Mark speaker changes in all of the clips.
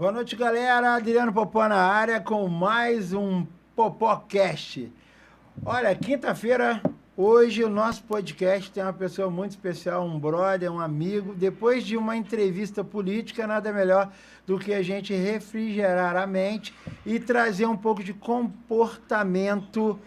Speaker 1: Boa noite, galera. Adriano Popó na área com mais um Popocast. Olha, quinta-feira, hoje o nosso podcast tem uma pessoa muito especial, um brother, um amigo. Depois de uma entrevista política, nada melhor do que a gente refrigerar a mente e trazer um pouco de comportamento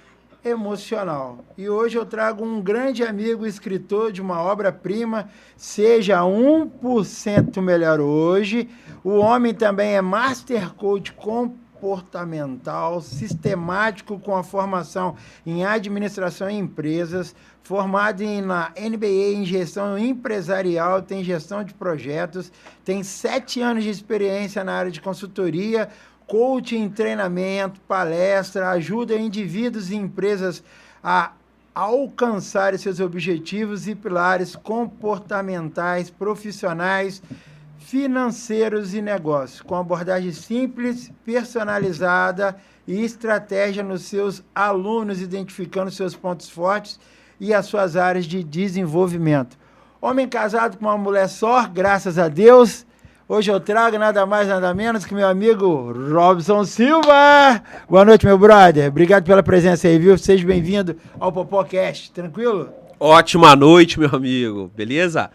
Speaker 1: emocional. E hoje eu trago um grande amigo, escritor de uma obra-prima, Seja 1% Melhor Hoje. O homem também é Master Coach comportamental, sistemático com a formação em administração em empresas, formado na MBA em gestão empresarial, tem gestão de projetos, tem 7 anos de experiência na área de consultoria, coaching, treinamento, palestra, ajuda indivíduos e empresas a alcançarem seus objetivos e pilares comportamentais, profissionais, financeiros e negócios, com abordagem simples, personalizada e estratégia nos seus alunos, identificando seus pontos fortes e as suas áreas de desenvolvimento. Homem casado com uma mulher só, graças a Deus. Hoje eu trago nada mais, nada menos que meu amigo Robson Silva. Boa noite, meu brother. Obrigado pela presença aí, viu? Seja bem-vindo ao Popocast. Tranquilo?
Speaker 2: Ótima noite, meu amigo. Beleza?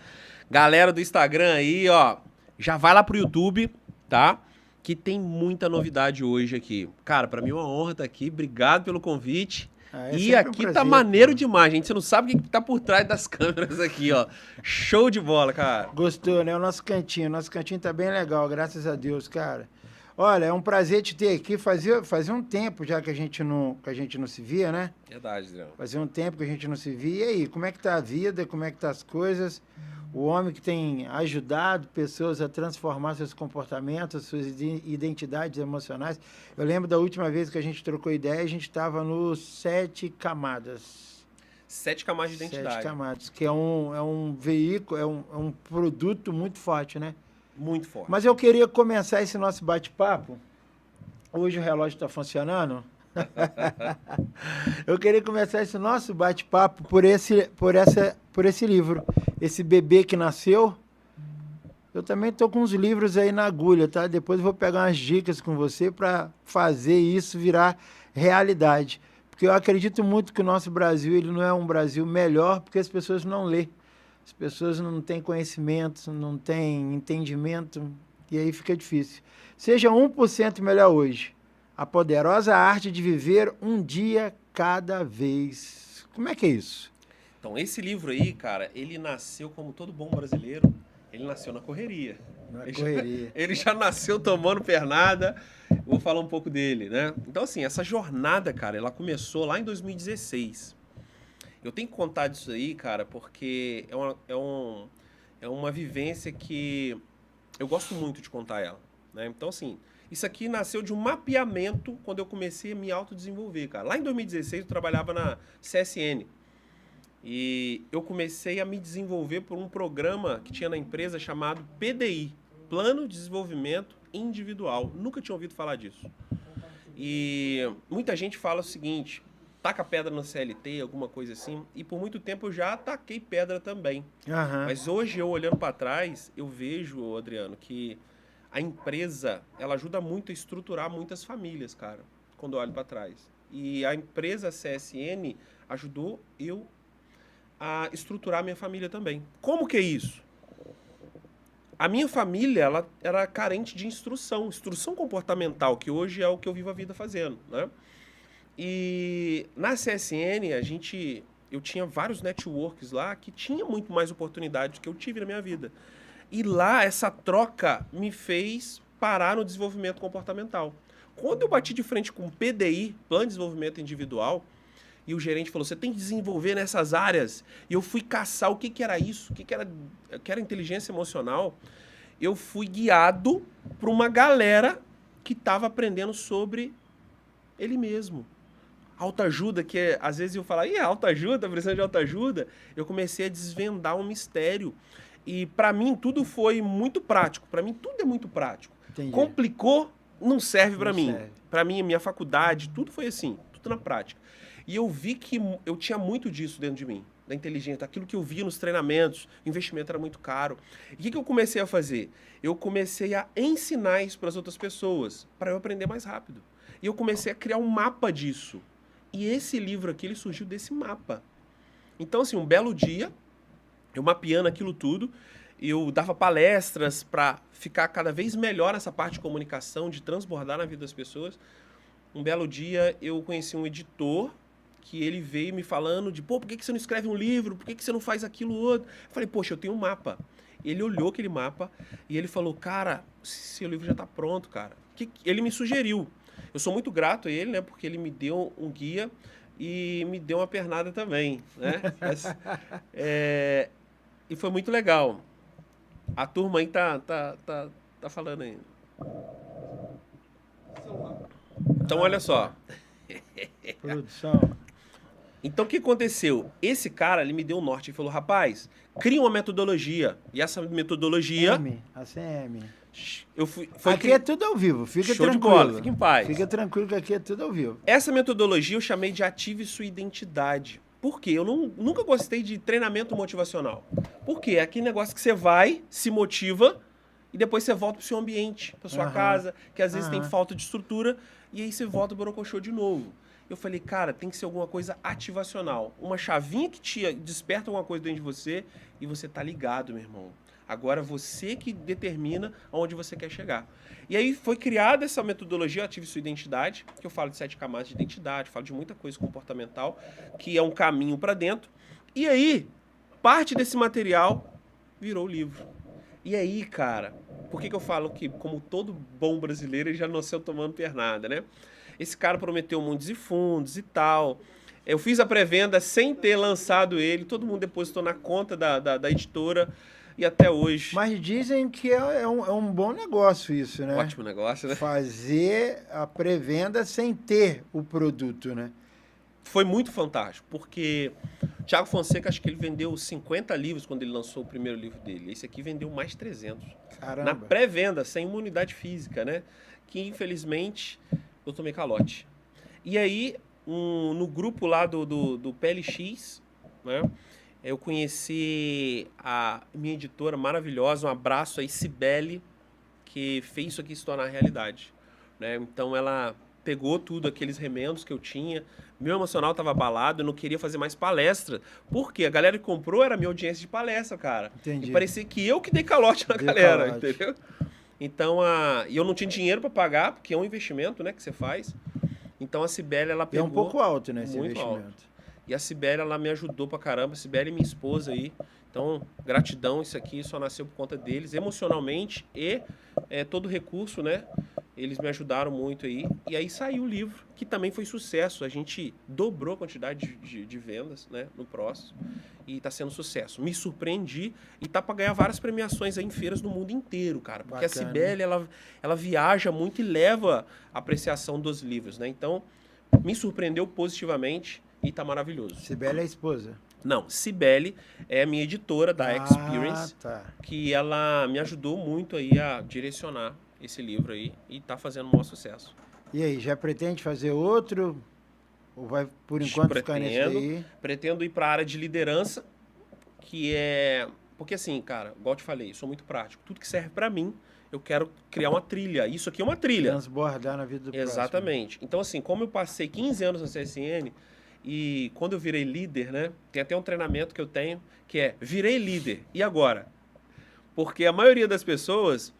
Speaker 2: Galera do Instagram aí, ó, já vai lá pro YouTube, tá? Que tem muita novidade hoje aqui. Cara, pra mim é uma honra estar aqui. Obrigado pelo convite. E aqui prazer, tá maneiro demais, gente. Você não sabe o que tá por trás das câmeras aqui, ó. Show de bola, cara.
Speaker 1: Gostou, né? O nosso cantinho. Nosso cantinho tá bem legal, graças a Deus, cara. Olha, é um prazer te ter aqui. Fazia um tempo já que a gente não se via, né?
Speaker 2: Verdade, Adriano.
Speaker 1: Fazia um tempo que a gente não se via. E aí, como é que tá a vida? Como é que tá as coisas? O homem que tem ajudado pessoas a transformar seus comportamentos, suas identidades emocionais. Eu lembro da última vez que a gente trocou ideia, a gente estava no 7 camadas.
Speaker 2: 7 camadas de identidade.
Speaker 1: 7 camadas, que é um veículo, é um produto muito forte, né?
Speaker 2: Muito forte.
Speaker 1: Mas eu queria começar esse nosso bate-papo. Hoje o relógio está funcionando. Eu queria começar esse nosso bate-papo por esse livro. Esse bebê que nasceu. Eu também estou com uns livros aí na agulha, tá? Depois eu vou pegar umas dicas com você para fazer isso virar realidade. Porque eu acredito muito que o nosso Brasil ele não é um Brasil melhor porque as pessoas não lêem. As pessoas não têm conhecimento, não têm entendimento e aí fica difícil. Seja 1% melhor hoje. A poderosa arte de viver um dia cada vez. Como é que é isso?
Speaker 2: Então, esse livro aí, cara, ele nasceu como todo bom brasileiro, ele nasceu na correria. Ele já nasceu tomando pernada. Vou falar um pouco dele, né? Então, assim, essa jornada, cara, ela começou lá em 2016. Eu tenho que contar disso aí, cara, porque é uma vivência que eu gosto muito de contar ela, né? Então, assim, isso aqui nasceu de um mapeamento quando eu comecei a me autodesenvolver, cara. Lá em 2016 eu trabalhava na CSN. E eu comecei a me desenvolver por um programa que tinha na empresa chamado PDI, Plano de Desenvolvimento Individual. Nunca tinha ouvido falar disso. E muita gente fala o seguinte, taca pedra no CLT, alguma coisa assim. E por muito tempo eu já ataquei pedra também.
Speaker 1: Uhum.
Speaker 2: Mas hoje, eu olhando para trás, eu vejo, Adriano, que a empresa, ela ajuda muito a estruturar muitas famílias, cara, quando eu olho para trás. E a empresa CSN ajudou eu a estruturar a minha família também. Como que é isso? A minha família, ela era carente de instrução comportamental, que hoje é o que eu vivo a vida fazendo, né? E na CSN, eu tinha vários networks lá que tinha muito mais oportunidades do que eu tive na minha vida. E lá, essa troca me fez parar no desenvolvimento comportamental. Quando eu bati de frente com o PDI, Plano de Desenvolvimento Individual, e o gerente falou, você tem que desenvolver nessas áreas. E eu fui caçar o que era isso, o que era inteligência emocional. Eu fui guiado por uma galera que estava aprendendo sobre ele mesmo. Autoajuda, que às vezes eu falava, autoajuda, precisando de autoajuda. Eu comecei a desvendar um mistério. E para mim tudo foi muito prático. Para mim tudo é muito prático.
Speaker 1: Entendi.
Speaker 2: Complicou, não serve para mim.
Speaker 1: Serve.
Speaker 2: Para mim, a minha faculdade, tudo foi assim, tudo na prática. E eu vi que eu tinha muito disso dentro de mim. da inteligência, daquilo que eu via nos treinamentos, o investimento era muito caro. E o que eu comecei a fazer? Eu comecei a ensinar isso para as outras pessoas, para eu aprender mais rápido. E eu comecei a criar um mapa disso. E esse livro aqui, ele surgiu desse mapa. Então, assim, um belo dia, eu mapeando aquilo tudo, eu dava palestras para ficar cada vez melhor nessa parte de comunicação, de transbordar na vida das pessoas. Um belo dia, eu conheci um editor que ele veio me falando de, pô, por que você não escreve um livro? Por que você não faz aquilo outro? Eu falei, poxa, eu tenho um mapa. Ele olhou aquele mapa e ele falou, cara, seu livro já está pronto, cara. Ele me sugeriu. Eu sou muito grato a ele, né? Porque ele me deu um guia e me deu uma pernada também, né? Mas, e foi muito legal. A turma aí tá falando aí. Então, olha só.
Speaker 1: Produção.
Speaker 2: Então, o que aconteceu? Esse cara, ele me deu um norte e falou, rapaz, cria uma metodologia. E essa metodologia...
Speaker 1: A CM.
Speaker 2: Aqui
Speaker 1: é tudo ao vivo, fica
Speaker 2: show
Speaker 1: tranquilo.
Speaker 2: De bola, fica em paz.
Speaker 1: Fica tranquilo que aqui é tudo ao vivo.
Speaker 2: Essa metodologia eu chamei de Ative Sua Identidade. Por quê? Eu nunca gostei de treinamento motivacional. Por quê? É aquele negócio que você vai, se motiva e depois você volta para o seu ambiente, para sua casa, que às vezes tem falta de estrutura, e aí você volta para o Borocochô de novo. Eu falei, cara, tem que ser alguma coisa ativacional. Uma chavinha que te desperta alguma coisa dentro de você e você tá ligado, meu irmão. Agora você que determina aonde você quer chegar. E aí foi criada essa metodologia Ative Sua Identidade, que eu falo de 7 camadas de identidade, falo de muita coisa comportamental, que é um caminho para dentro. E aí, parte desse material virou o livro. E aí, cara, por que eu falo que, como todo bom brasileiro, ele já nasceu tomando pernada, né? Esse cara prometeu mundos e fundos e tal. Eu fiz a pré-venda sem ter lançado ele, todo mundo depositou na conta da editora e até hoje.
Speaker 1: Mas dizem que é um bom negócio isso, né?
Speaker 2: Ótimo negócio, né?
Speaker 1: Fazer a pré-venda sem ter o produto, né?
Speaker 2: Foi muito fantástico, porque Thiago Fonseca, acho que ele vendeu 50 livros quando ele lançou o primeiro livro dele. Esse aqui vendeu mais de 300.
Speaker 1: Caramba.
Speaker 2: Na pré-venda, sem uma unidade física, né? Que, infelizmente, eu tomei calote. E aí, no grupo lá do PLX, né? Eu conheci a minha editora maravilhosa, um abraço aí, Cibele, que fez isso aqui se tornar realidade, né? Então, ela pegou tudo, aqueles remendos que eu tinha, meu emocional estava abalado, eu não queria fazer mais palestra, porque a galera que comprou era minha audiência de palestra, cara.
Speaker 1: Entendi.
Speaker 2: E parecia que eu que dei calote na galera, entendeu? Então, e eu não tinha dinheiro para pagar, porque é um investimento, né, que você faz. Então, a Cibele, ela pegou...
Speaker 1: É um pouco alto, né, esse
Speaker 2: muito
Speaker 1: investimento.
Speaker 2: Alto. E a Cibele, ela me ajudou pra caramba. A Cibele é minha esposa aí. Então, gratidão, isso aqui só nasceu por conta deles, emocionalmente e todo o recurso, né? Eles me ajudaram muito aí. E aí saiu o livro, que também foi sucesso. A gente dobrou a quantidade de vendas, né, no próximo. E tá sendo sucesso. Me surpreendi e tá para ganhar várias premiações aí em feiras no mundo inteiro, cara. Porque bacana. A Cibele, ela viaja muito e leva a apreciação dos livros, né? Então, me surpreendeu positivamente e tá maravilhoso.
Speaker 1: Cibele é a esposa?
Speaker 2: Não, Cibele é a minha editora da Experience,
Speaker 1: tá.
Speaker 2: Que ela me ajudou muito aí a direcionar esse livro aí e tá fazendo um maior sucesso.
Speaker 1: E aí, já pretende fazer outro? Ou vai, por enquanto, ficar nesse aí?
Speaker 2: Pretendo ir para a área de liderança, que é... Porque assim, cara, igual eu te falei, sou muito prático. Tudo que serve para mim, eu quero criar uma trilha. Isso aqui é uma trilha.
Speaker 1: Transbordar na vida do
Speaker 2: Exatamente.
Speaker 1: próximo.
Speaker 2: Então, assim, como eu passei 15 anos na CSN... E quando eu virei líder, né? Tem até um treinamento que eu tenho, que é virei líder. E agora? Porque a maioria das pessoas,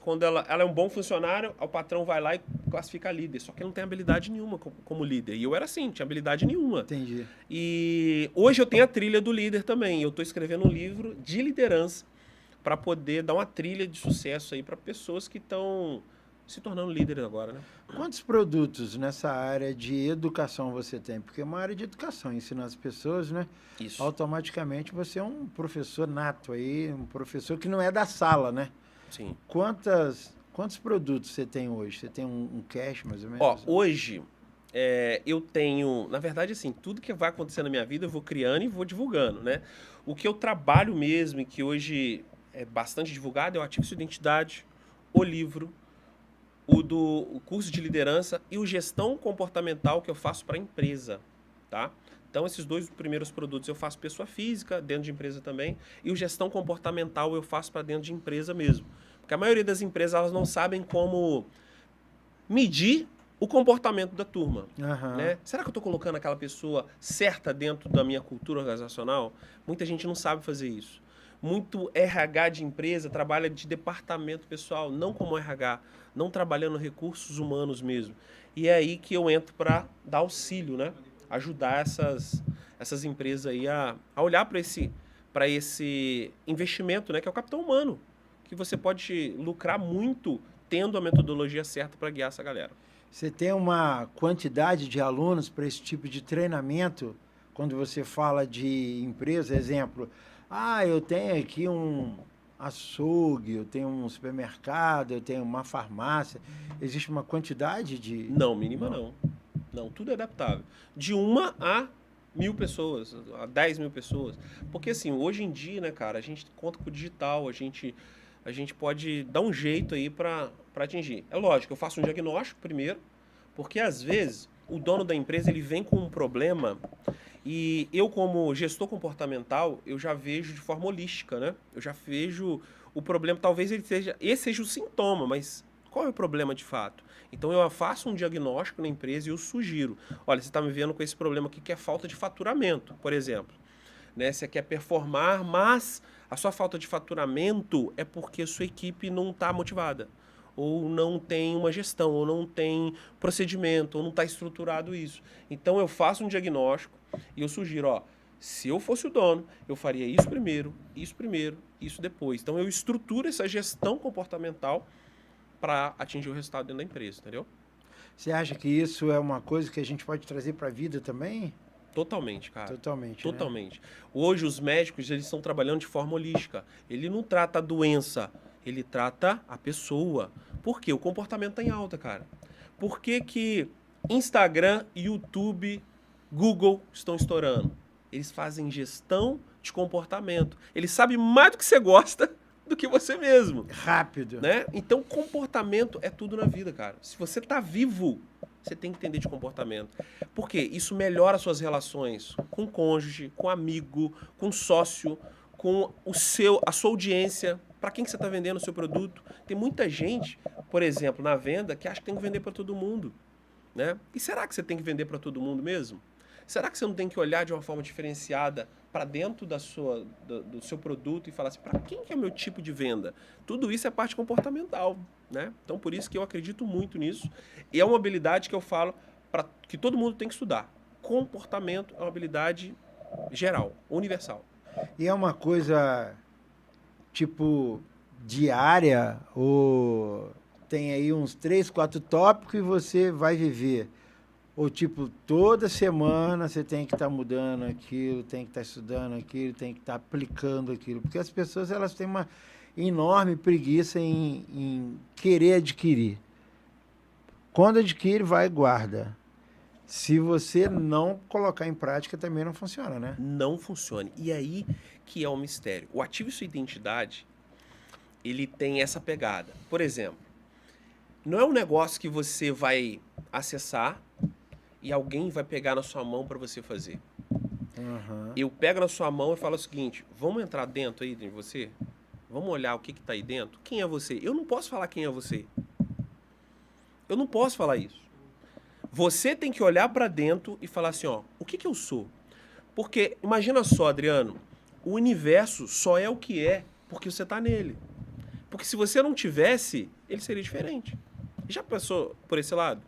Speaker 2: quando ela é um bom funcionário, o patrão vai lá e classifica líder. Só que não tem habilidade nenhuma como líder. E eu era assim, não tinha habilidade nenhuma.
Speaker 1: Entendi.
Speaker 2: E hoje eu tenho a trilha do líder também. Eu estou escrevendo um livro de liderança para poder dar uma trilha de sucesso aí para pessoas que estão se tornando líderes agora, né?
Speaker 1: Quantos produtos nessa área de educação você tem? Porque é uma área de educação, ensinar as pessoas, né?
Speaker 2: Isso.
Speaker 1: Automaticamente você é um professor nato aí, um professor que não é da sala, né?
Speaker 2: Sim.
Speaker 1: Quantos produtos você tem hoje? Você tem um cash, mais ou menos?
Speaker 2: Ó, hoje eu tenho... Na verdade, assim, tudo que vai acontecer na minha vida eu vou criando e vou divulgando, né? O que eu trabalho mesmo e que hoje é bastante divulgado é o Ative Sua Identidade, o livro, o curso de liderança e o gestão comportamental que eu faço para a empresa, tá? Então, esses 2 primeiros produtos eu faço pessoa física, dentro de empresa também, e o gestão comportamental eu faço para dentro de empresa mesmo. Porque a maioria das empresas elas não sabem como medir o comportamento da turma. Né? Será que eu estou colocando aquela pessoa certa dentro da minha cultura organizacional? Muita gente não sabe fazer isso. Muito RH de empresa trabalha de departamento pessoal, não como RH, não trabalhando recursos humanos mesmo. E é aí que eu entro para dar auxílio, né? Ajudar essas empresas aí a olhar para esse investimento, né? Que é o capital humano, que você pode lucrar muito tendo a metodologia certa para guiar essa galera.
Speaker 1: Você tem uma quantidade de alunos para esse tipo de treinamento? Quando você fala de empresa, exemplo, eu tenho aqui um açougue, eu tenho um supermercado, eu tenho uma farmácia. Existe uma quantidade de...
Speaker 2: Não, mínima não. Não, tudo é adaptável. De 1 a 1.000 pessoas, a 10.000 pessoas. Porque assim, hoje em dia, né, cara, a gente conta com o digital, a gente pode dar um jeito aí para atingir. É lógico, eu faço um diagnóstico primeiro, porque às vezes o dono da empresa ele vem com um problema e eu, como gestor comportamental, eu já vejo de forma holística, né? Eu já vejo o problema, talvez esse seja o sintoma, mas qual é o problema de fato? Então eu faço um diagnóstico na empresa e eu sugiro, olha, você está me vendo com esse problema aqui que é falta de faturamento, por exemplo. Né? Você quer performar, mas a sua falta de faturamento é porque a sua equipe não está motivada, ou não tem uma gestão, ou não tem procedimento, ou não está estruturado isso. Então eu faço um diagnóstico e eu sugiro, se eu fosse o dono, eu faria isso primeiro, isso depois. Então eu estruturo essa gestão comportamental para atingir o resultado dentro da empresa, entendeu?
Speaker 1: Você acha que isso é uma coisa que a gente pode trazer para a vida também?
Speaker 2: Totalmente, cara.
Speaker 1: Totalmente.
Speaker 2: Né? Hoje os médicos eles estão trabalhando de forma holística. Ele não trata a doença, ele trata a pessoa. Por quê? O comportamento está em alta, cara. Por que Instagram, YouTube, Google estão estourando? Eles fazem gestão de comportamento. Eles sabem mais do que você gosta do que você mesmo.
Speaker 1: Rápido.
Speaker 2: Né? Então, comportamento é tudo na vida, cara. Se você está vivo, você tem que entender de comportamento. Por quê? Isso melhora suas relações com o cônjuge, com o amigo, com o sócio, com a sua audiência, para quem que você está vendendo o seu produto. Tem muita gente, por exemplo, na venda, que acha que tem que vender para todo mundo. Né? E será que você tem que vender para todo mundo mesmo? Será que você não tem que olhar de uma forma diferenciada para dentro do seu produto e falar assim, para quem que é o meu tipo de venda? Tudo isso é parte comportamental, né? Então, por isso que eu acredito muito nisso. E é uma habilidade que eu falo que todo mundo tem que estudar. Comportamento é uma habilidade geral, universal.
Speaker 1: E é uma coisa, tipo, diária, ou tem aí uns 3, 4 tópicos e você vai viver? Ou, tipo, toda semana você tem que estar mudando aquilo, tem que estar estudando aquilo, tem que estar aplicando aquilo. Porque as pessoas elas têm uma enorme preguiça em querer adquirir. Quando adquire, vai e guarda. Se você não colocar em prática, também não funciona, né?
Speaker 2: Não funciona. E aí que é o mistério. O Ative Sua Identidade, ele tem essa pegada. Por exemplo, não é um negócio que você vai acessar e alguém vai pegar na sua mão para você fazer. Eu pego na sua mão e falo o seguinte, vamos entrar dentro aí de você? Vamos olhar o que está aí dentro? Quem é você? Eu não posso falar quem é você. Eu não posso falar isso. Você tem que olhar para dentro e falar assim, o que eu sou? Porque, imagina só, Adriano, o universo só é o que é porque você está nele. Porque se você não tivesse, ele seria diferente. Já pensou por esse lado?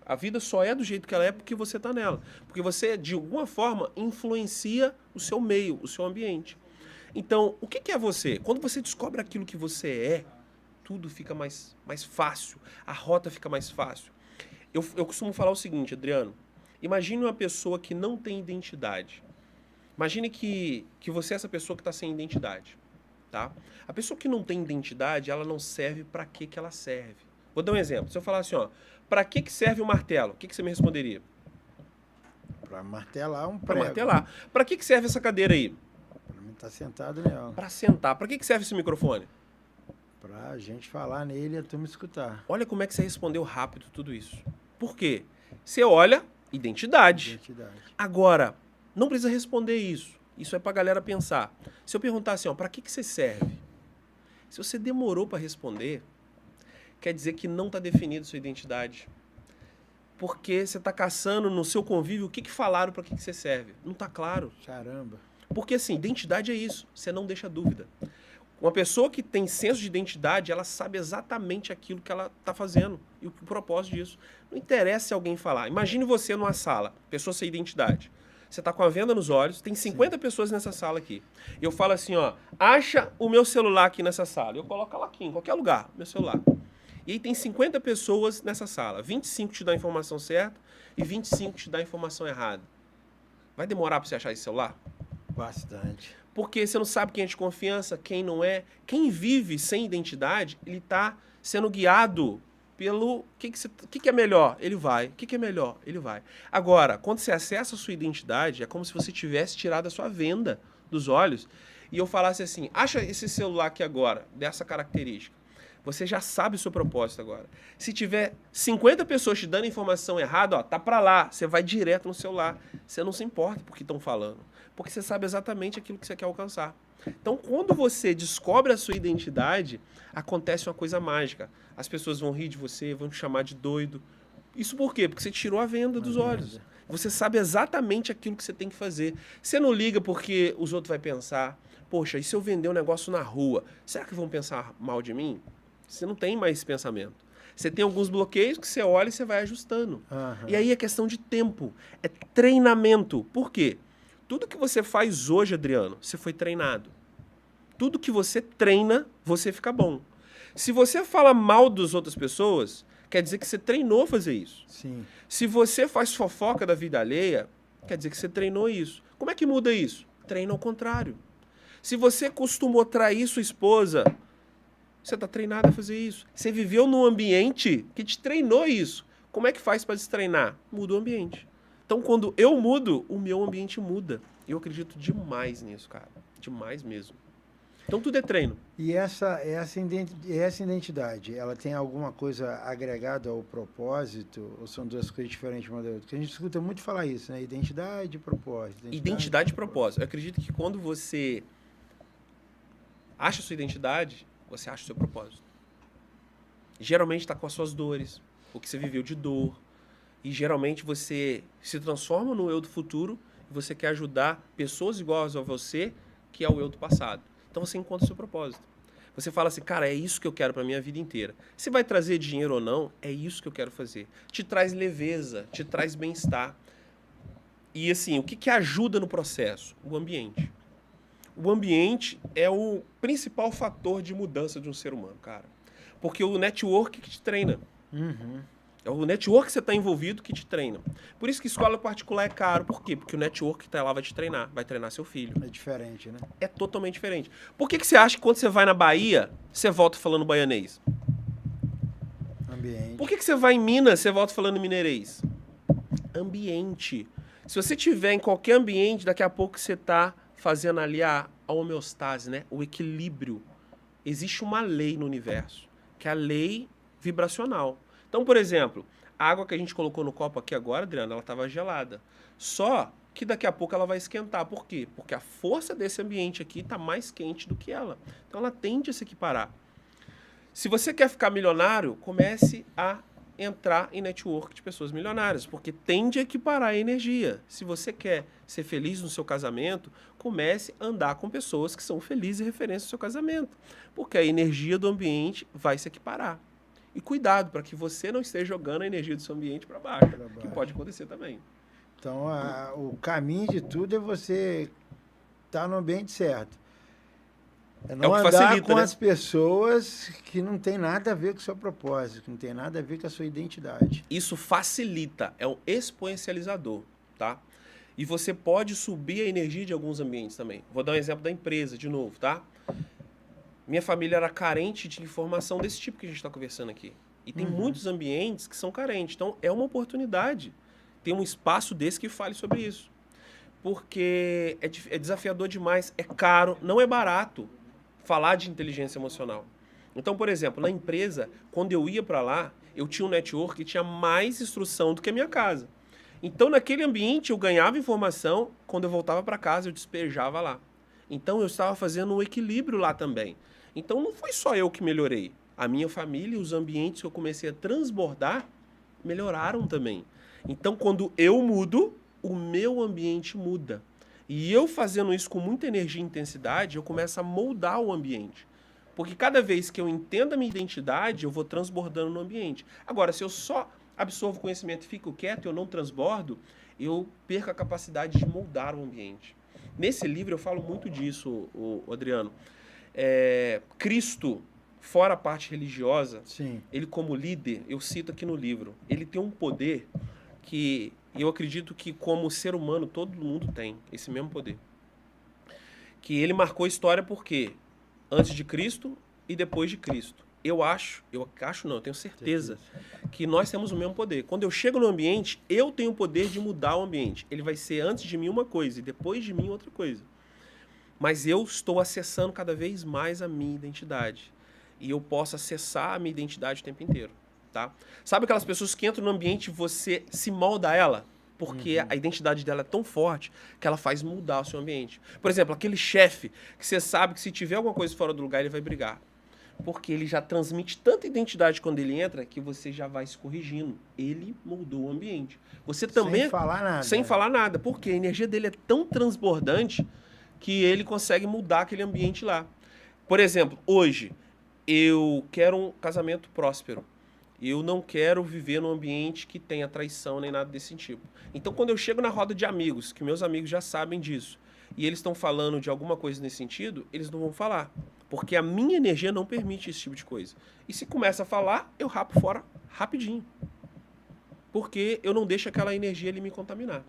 Speaker 2: A vida só é do jeito que ela é porque você está nela. Porque você, de alguma forma, influencia o seu meio, o seu ambiente. Então, o que é você? Quando você descobre aquilo que você é, tudo fica mais fácil. A rota fica mais fácil. Eu costumo falar o seguinte, Adriano. Imagine uma pessoa que não tem identidade. Imagine que você é essa pessoa que está sem identidade. Tá? A pessoa que não tem identidade, ela não serve para que ela serve. Vou dar um exemplo. Se eu falar assim, para que serve o martelo? O que você me responderia?
Speaker 1: Para martelar um prego.
Speaker 2: Para martelar. Para que serve essa cadeira aí?
Speaker 1: Para mim estar sentado nela.
Speaker 2: Para sentar. Para que serve esse microfone?
Speaker 1: Para a gente falar nele e a turma escutar.
Speaker 2: Olha como é que você respondeu rápido tudo isso. Por quê? Você olha, Identidade.
Speaker 1: Identidade.
Speaker 2: Agora, não precisa responder isso. Isso é pra galera pensar. Se eu perguntar assim, ó, pra que você serve? Se você demorou para responder, quer dizer que não está definido sua identidade. Porque você está caçando no seu convívio o que falaram para que você serve. Não está claro.
Speaker 1: Caramba.
Speaker 2: Porque assim, identidade é isso. Você não deixa dúvida. Uma pessoa que tem senso de identidade, ela sabe exatamente aquilo que ela está fazendo e o propósito disso. Não interessa se alguém falar. Imagine você numa sala, pessoa sem identidade. Você está com a venda nos olhos, tem 50 pessoas nessa sala aqui. Eu falo assim, ó, acha o meu celular aqui nessa sala. Eu coloco ela aqui, em qualquer lugar, meu celular. E aí tem 50 pessoas nessa sala. 25 te dá a informação certa e 25 te dá a informação errada. Vai demorar para você achar esse celular?
Speaker 1: Bastante.
Speaker 2: Porque você não sabe quem é de confiança, quem não é. Quem vive sem identidade, ele está sendo guiado pelo... O que é melhor? Ele vai. O que é melhor? Ele vai. Agora, quando você acessa a sua identidade, é como se você tivesse tirado a sua venda dos olhos e eu falasse assim, acha esse celular aqui agora, dessa característica. Você já sabe o seu propósito agora. Se tiver 50 pessoas te dando informação errada, ó, tá para lá, você vai direto no celular. Você não se importa por que estão falando, porque você sabe exatamente aquilo que você quer alcançar. Então, quando você descobre a sua identidade, acontece uma coisa mágica. As pessoas vão rir de você, vão te chamar de doido. Isso por quê? Porque você tirou a venda dos olhos. Você sabe exatamente aquilo que você tem que fazer. Você não liga porque os outros vão pensar, poxa, e se eu vender um negócio na rua, será que vão pensar mal de mim? Você não tem mais esse pensamento. Você tem alguns bloqueios que você olha e você vai ajustando. E aí é questão de tempo. É treinamento. Por quê? Tudo que você faz hoje, Adriano, você foi treinado. Tudo que você treina, você fica bom. Se você fala mal das outras pessoas, quer dizer que você treinou a fazer isso.
Speaker 1: Sim.
Speaker 2: Se você faz fofoca da vida alheia, quer dizer que você treinou isso. Como é que muda isso? Treina ao contrário. Se você costumou trair sua esposa, você está treinado a fazer isso. Você viveu num ambiente que te treinou isso. Como é que faz para destreinar? Muda o ambiente. Então, quando eu mudo, o meu ambiente muda. Eu acredito demais nisso, cara. Demais mesmo. Então, tudo é treino.
Speaker 1: E essa identidade, ela tem alguma coisa agregada ao propósito? Ou são duas coisas diferentes uma da outra? Porque a gente escuta muito falar isso, né? Identidade e propósito.
Speaker 2: Identidade e propósito. Eu acredito que quando você acha a sua identidade, você acha o seu propósito. Geralmente está com as suas dores, o que você viveu de dor. E geralmente você se transforma no eu do futuro e você quer ajudar pessoas iguais a você, que é o eu do passado. Então você encontra o seu propósito. Você fala assim, cara, é isso que eu quero para minha vida inteira. Se vai trazer dinheiro ou não, é isso que eu quero fazer. Te traz leveza, te traz bem-estar. E assim, o que ajuda no processo? O ambiente. O ambiente é o principal fator de mudança de um ser humano, cara. Porque o network que te treina. É o network que você está envolvido que te treina. Por isso que escola particular é caro. Por quê? Porque o network que está lá vai te treinar. Vai treinar seu filho.
Speaker 1: É diferente, né?
Speaker 2: É totalmente diferente. Por que você acha que quando você vai na Bahia, você volta falando baianês?
Speaker 1: Ambiente.
Speaker 2: Por que você vai em Minas, você volta falando mineirês? Ambiente. Se você estiver em qualquer ambiente, daqui a pouco você está fazendo ali a homeostase, né? O equilíbrio. Existe uma lei no universo, que é a lei vibracional. Então, por exemplo, a água que a gente colocou no copo aqui agora, Adriana, ela estava gelada. Só que daqui a pouco ela vai esquentar. Por quê? Porque a força desse ambiente aqui está mais quente do que ela. Então, ela tende a se equiparar. Se você quer ficar milionário, comece a entrar em network de pessoas milionárias, porque tende a equiparar a energia. Se você quer ser feliz no seu casamento, comece a andar com pessoas que são felizes e referência ao seu casamento, porque a energia do ambiente vai se equiparar. E cuidado para que você não esteja jogando a energia do seu ambiente para baixo, que pode acontecer também.
Speaker 1: Então, o caminho de tudo é você estar no ambiente certo. É não andar facilita, com, né, as pessoas que não tem nada a ver com o seu propósito, que não tem nada a ver com a sua identidade.
Speaker 2: Isso facilita, é um exponencializador, tá? E você pode subir a energia de alguns ambientes também. Vou dar um exemplo da empresa de novo, tá? Minha família era carente de informação desse tipo que a gente está conversando aqui. E tem muitos ambientes que são carentes. Então, é uma oportunidade ter um espaço desse que fale sobre isso. Porque é desafiador demais, é caro, não é barato falar de inteligência emocional. Então, por exemplo, na empresa, quando eu ia para lá, eu tinha um network que tinha mais instrução do que a minha casa. Então, naquele ambiente, eu ganhava informação, quando eu voltava para casa, eu despejava lá. Então, eu estava fazendo um equilíbrio lá também. Então, não foi só eu que melhorei. A minha família e os ambientes que eu comecei a transbordar melhoraram também. Então, quando eu mudo, o meu ambiente muda. E eu fazendo isso com muita energia e intensidade, eu começo a moldar o ambiente. Porque cada vez que eu entendo a minha identidade, eu vou transbordando no ambiente. Agora, se eu só absorvo conhecimento e fico quieto e eu não transbordo, eu perco a capacidade de moldar o ambiente. Nesse livro eu falo muito disso, Adriano. Cristo, fora a parte religiosa,
Speaker 1: Sim.
Speaker 2: ele como líder, eu cito aqui no livro, ele tem um poder que eu acredito que como ser humano todo mundo tem esse mesmo poder. Que ele marcou a história porque antes de Cristo e depois de Cristo. Eu tenho certeza que nós temos o mesmo poder. Quando eu chego no ambiente, eu tenho o poder de mudar o ambiente. Ele vai ser antes de mim uma coisa e depois de mim outra coisa. Mas eu estou acessando cada vez mais a minha identidade. E eu posso acessar a minha identidade o tempo inteiro. Tá? Sabe aquelas pessoas que entram no ambiente e você se molda a ela? Porque a identidade dela é tão forte que ela faz mudar o seu ambiente. Por exemplo, aquele chefe que você sabe que se tiver alguma coisa fora do lugar, ele vai brigar. Porque ele já transmite tanta identidade quando ele entra que você já vai se corrigindo. Ele moldou o ambiente. Você também...
Speaker 1: Sem falar nada.
Speaker 2: Sem falar nada. Porque a energia dele é tão transbordante que ele consegue mudar aquele ambiente lá. Por exemplo, hoje, eu quero um casamento próspero. Eu não quero viver num ambiente que tenha traição nem nada desse tipo. Então, quando eu chego na roda de amigos, que meus amigos já sabem disso, e eles estão falando de alguma coisa nesse sentido, eles não vão falar. Porque a minha energia não permite esse tipo de coisa. E se começa a falar, eu rapo fora rapidinho. Porque eu não deixo aquela energia ali me contaminar.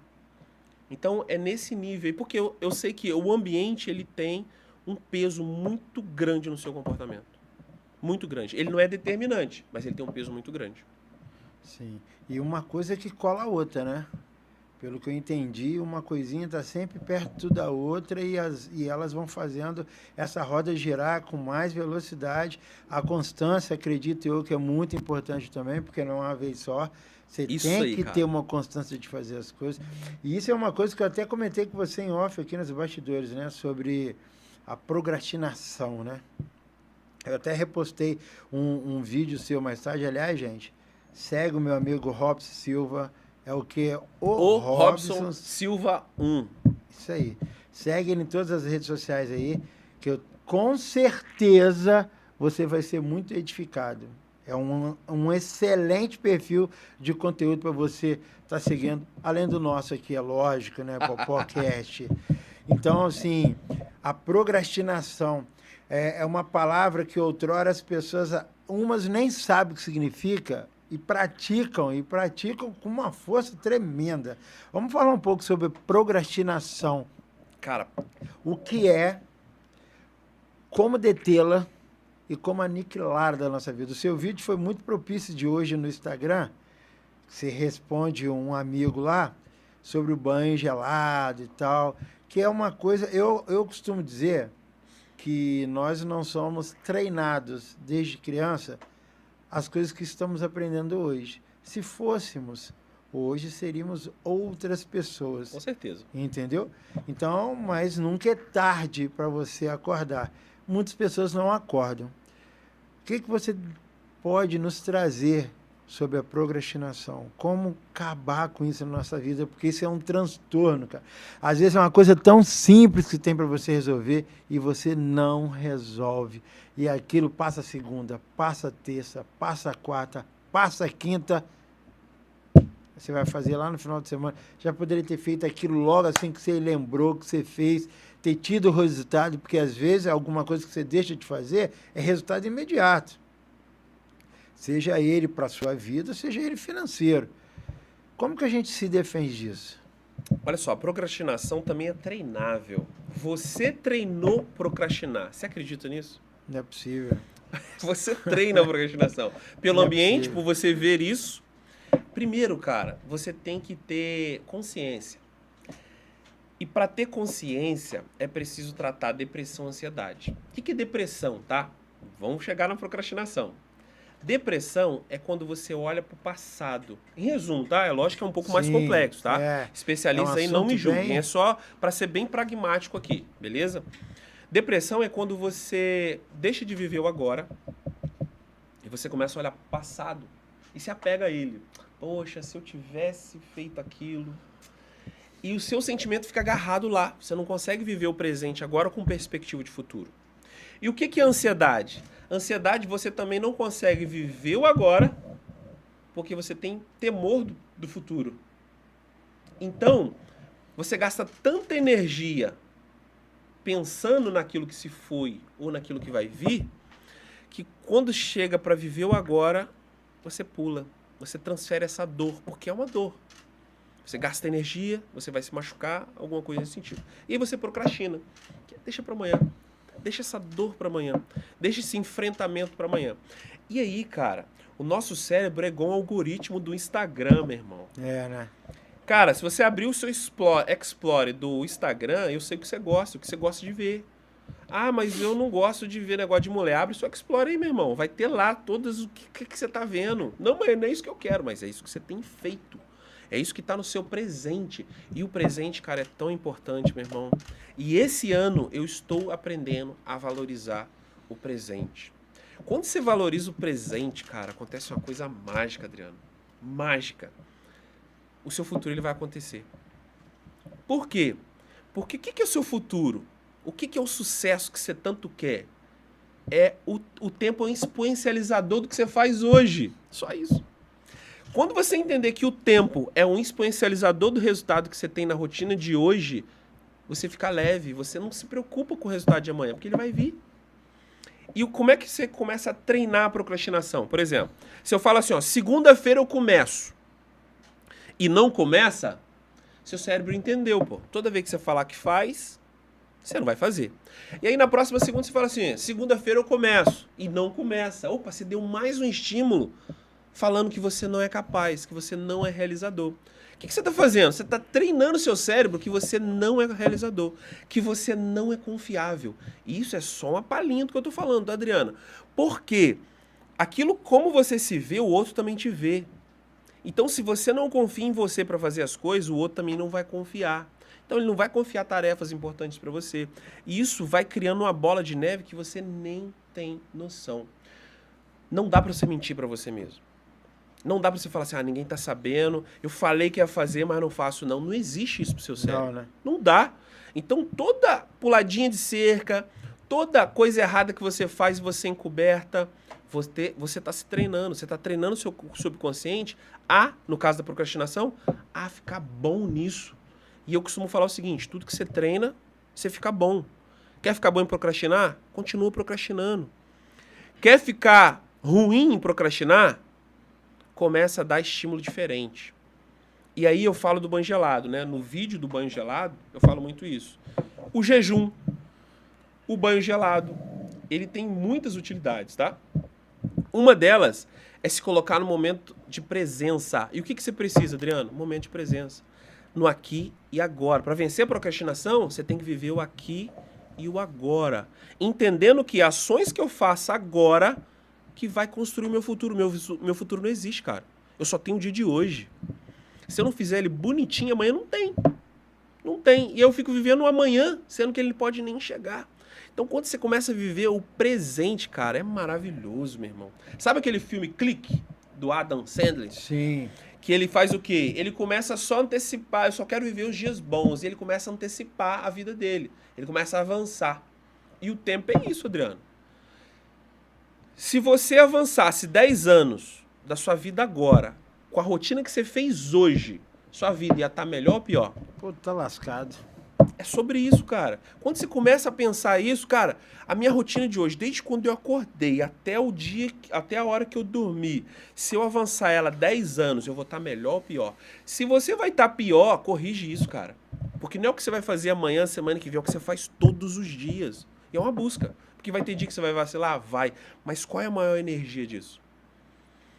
Speaker 2: Então, é nesse nível. Porque eu sei que o ambiente ele tem um peso muito grande no seu comportamento. Muito grande. Ele não é determinante, mas ele tem um peso muito grande.
Speaker 1: Sim. E uma coisa que cola a outra, né? Pelo que eu entendi, uma coisinha está sempre perto da outra e elas vão fazendo essa roda girar com mais velocidade. A constância, acredito eu, que é muito importante também, porque não é uma vez só. Você
Speaker 2: Isso
Speaker 1: tem
Speaker 2: aí,
Speaker 1: que
Speaker 2: cara.
Speaker 1: ter uma constância de fazer as coisas. E isso é uma coisa que eu até comentei com você em off aqui nos bastidores, né? Sobre a procrastinação, né? Eu até repostei um vídeo seu mais tarde. Aliás, gente, segue o meu amigo Robson Silva. É o que?
Speaker 2: O Robson Silva 1.
Speaker 1: Isso aí. Segue ele em todas as redes sociais aí, que eu, com certeza você vai ser muito edificado. É um excelente perfil de conteúdo para você estar seguindo, além do nosso aqui, é lógico, né? Podcast. Então, assim, a procrastinação é uma palavra que outrora as pessoas, umas nem sabem o que significa, e praticam com uma força tremenda. Vamos falar um pouco sobre procrastinação.
Speaker 2: Cara,
Speaker 1: O que é, como detê-la e como aniquilar da nossa vida. O seu vídeo foi muito propício de hoje no Instagram. Você responde um amigo lá sobre o banho gelado e tal, que é uma coisa, eu costumo dizer que nós não somos treinados desde criança as coisas que estamos aprendendo hoje. Se fôssemos, hoje seríamos outras pessoas.
Speaker 2: com certeza.
Speaker 1: Entendeu? Então, mas nunca é tarde para você acordar. Muitas pessoas não acordam. O que você pode nos trazer sobre a procrastinação? Como acabar com isso na nossa vida? Porque isso é um transtorno, cara. Às vezes é uma coisa tão simples que tem para você resolver e você não resolve. E aquilo passa a segunda, passa a terça, passa a quarta, passa a quinta. Você vai fazer lá no final de semana. Já poderia ter feito aquilo logo assim que você lembrou, que você fez, ter tido o resultado, porque às vezes alguma coisa que você deixa de fazer é resultado imediato. Seja ele para a sua vida, seja ele financeiro. Como que a gente se defende disso?
Speaker 2: Olha só, a procrastinação também é treinável. Você treinou procrastinar. Você acredita nisso?
Speaker 1: Não é possível.
Speaker 2: Você treina a procrastinação. Pelo
Speaker 1: Não é
Speaker 2: ambiente,
Speaker 1: possível.
Speaker 2: por você ver isso. Primeiro, cara, você tem que ter consciência. E para ter consciência, é preciso tratar depressão e ansiedade. O que é depressão, tá? Vamos chegar na procrastinação. Depressão é quando você olha para o passado. Em resumo, tá? É lógico que é um pouco mais complexo, tá? Especialistas aí não me julguem. É só para ser bem pragmático aqui, beleza? Depressão é quando você deixa de viver o agora e você começa a olhar para o passado e se apega a ele. Poxa, se eu tivesse feito aquilo... E o seu sentimento fica agarrado lá. Você não consegue viver o presente agora com perspectiva de futuro. E o que é ansiedade? Ansiedade, você também não consegue viver o agora porque você tem temor do futuro. Então, você gasta tanta energia pensando naquilo que se foi ou naquilo que vai vir, que quando chega para viver o agora, você pula. Você transfere essa dor, porque é uma dor. Você gasta energia, você vai se machucar, alguma coisa nesse sentido. E aí você procrastina. Deixa para amanhã. Deixa essa dor para amanhã. Deixa esse enfrentamento para amanhã. E aí, cara, o nosso cérebro é igual um algoritmo do Instagram, meu irmão.
Speaker 1: Né?
Speaker 2: Cara, se você abrir o seu Explore do Instagram, eu sei o que você gosta de ver. Ah, mas eu não gosto de ver negócio de mulher. Abre o seu Explore aí, meu irmão. Vai ter lá todas o que você tá vendo. Não, mas não é isso que eu quero, mas é isso que você tem feito. É isso que está no seu presente. E o presente, cara, é tão importante, meu irmão. E esse ano eu estou aprendendo a valorizar o presente. Quando você valoriza o presente, cara, acontece uma coisa mágica, Adriano. Mágica. O seu futuro ele vai acontecer. Por quê? Porque o que é o seu futuro? O que é o sucesso que você tanto quer? É o tempo exponencializador do que você faz hoje. Só isso. Quando você entender que o tempo é um exponencializador do resultado que você tem na rotina de hoje, você fica leve, você não se preocupa com o resultado de amanhã, porque ele vai vir. E como é que você começa a treinar a procrastinação? Por exemplo, se eu falo assim, ó, segunda-feira eu começo, e não começa, seu cérebro entendeu, pô. Toda vez que você falar que faz, você não vai fazer. E aí na próxima segunda você fala assim, segunda-feira eu começo, e não começa. Opa, você deu mais um estímulo falando que você não é capaz, que você não é realizador. O que você está fazendo? Você está treinando o seu cérebro que você não é realizador, que você não é confiável. E isso é só uma palhinha do que eu estou falando, Adriana. Por quê? Aquilo como você se vê, o outro também te vê. Então, se você não confia em você para fazer as coisas, o outro também não vai confiar. Então, ele não vai confiar tarefas importantes para você. E isso vai criando uma bola de neve que você nem tem noção. Não dá para você mentir para você mesmo. Não dá pra você falar assim, ninguém tá sabendo, eu falei que ia fazer, mas não faço não. Não existe isso pro seu cérebro.
Speaker 1: Não, né?
Speaker 2: Não dá. Então, toda puladinha de cerca, toda coisa errada que você faz, você encoberta, você tá se treinando, você tá treinando o seu subconsciente no caso da procrastinação, a ficar bom nisso. E eu costumo falar o seguinte, tudo que você treina, você fica bom. Quer ficar bom em procrastinar? Continua procrastinando. Quer ficar ruim em procrastinar? Começa a dar estímulo diferente. E aí eu falo do banho gelado, né? No vídeo do banho gelado, eu falo muito isso. O jejum, o banho gelado, ele tem muitas utilidades, tá? Uma delas é se colocar no momento de presença. E o que você precisa, Adriano? Momento de presença. No aqui e agora. Para vencer a procrastinação, você tem que viver o aqui e o agora. Entendendo que ações que eu faço agora que vai construir o meu futuro. Meu futuro não existe, cara. Eu só tenho o dia de hoje. Se eu não fizer ele bonitinho, amanhã não tem. Não tem. E eu fico vivendo o amanhã, sendo que ele pode nem chegar. Então, quando você começa a viver o presente, cara, é maravilhoso, meu irmão. Sabe aquele filme Clique, do Adam Sandler?
Speaker 1: Sim.
Speaker 2: Que ele faz o quê? Ele começa só a antecipar, eu só quero viver os dias bons. E ele começa a antecipar a vida dele. Ele começa a avançar. E o tempo é isso, Adriano. Se você avançasse 10 anos da sua vida agora, com a rotina que você fez hoje, sua vida ia estar melhor ou pior?
Speaker 1: Pô, tá lascado.
Speaker 2: É sobre isso, cara. Quando você começa a pensar isso, cara, a minha rotina de hoje, desde quando eu acordei até a hora que eu dormi, se eu avançar ela 10 anos, eu vou estar melhor ou pior? Se você vai estar pior, corrige isso, cara. Porque não é o que você vai fazer amanhã, semana que vem, é o que você faz todos os dias. E é uma busca. Porque vai ter dia que você vai vacilar? Vai. Mas qual é a maior energia disso?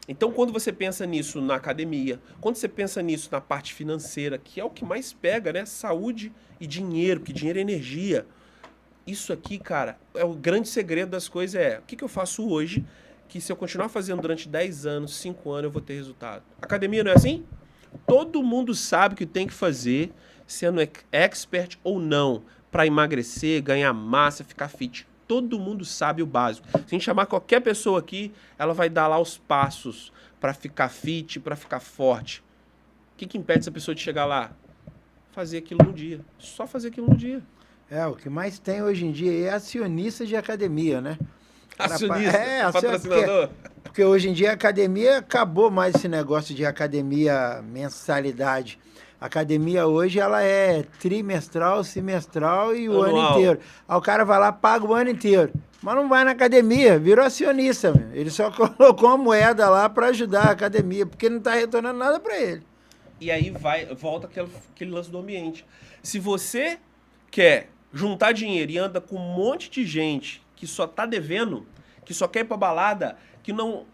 Speaker 2: Então, quando você pensa nisso na academia, quando você pensa nisso na parte financeira, que é o que mais pega, né? Saúde e dinheiro, porque dinheiro é energia. Isso aqui, cara, é o grande segredo das coisas o que eu faço hoje que se eu continuar fazendo durante 10 anos, 5 anos, eu vou ter resultado. Academia não é assim? Todo mundo sabe o que tem que fazer, sendo expert ou não, para emagrecer, ganhar massa, ficar fit. Todo mundo sabe o básico. Se a gente chamar qualquer pessoa aqui, ela vai dar lá os passos para ficar fit, para ficar forte. O que impede essa pessoa de chegar lá? Fazer aquilo no dia. Só fazer aquilo no dia.
Speaker 1: O que mais tem hoje em dia é acionista de academia, né?
Speaker 2: Acionista, patrocinador.
Speaker 1: Porque hoje em dia a academia acabou mais esse negócio de academia mensalidade. A academia hoje ela é trimestral, semestral e o ano inteiro. Aí o cara vai lá, paga o ano inteiro. Mas não vai na academia, virou acionista. Meu. Ele só colocou uma moeda lá para ajudar a academia, porque não está retornando nada para ele.
Speaker 2: E aí volta aquele lance do ambiente. Se você quer juntar dinheiro e anda com um monte de gente que só tá devendo, que só quer ir pra balada, que não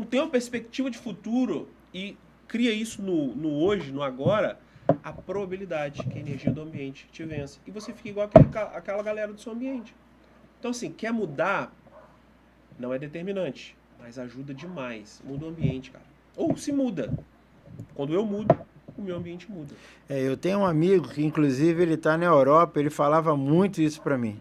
Speaker 2: tem uma perspectiva de futuro e cria isso no hoje, no agora, a probabilidade que a energia do ambiente te vença. E você fica igual aquela galera do seu ambiente. Então, assim, quer mudar, não é determinante, mas ajuda demais. Muda o ambiente, cara. Ou se muda. Quando eu mudo, o meu ambiente muda.
Speaker 1: Eu tenho um amigo que, inclusive, ele tá na Europa, ele falava muito isso pra mim.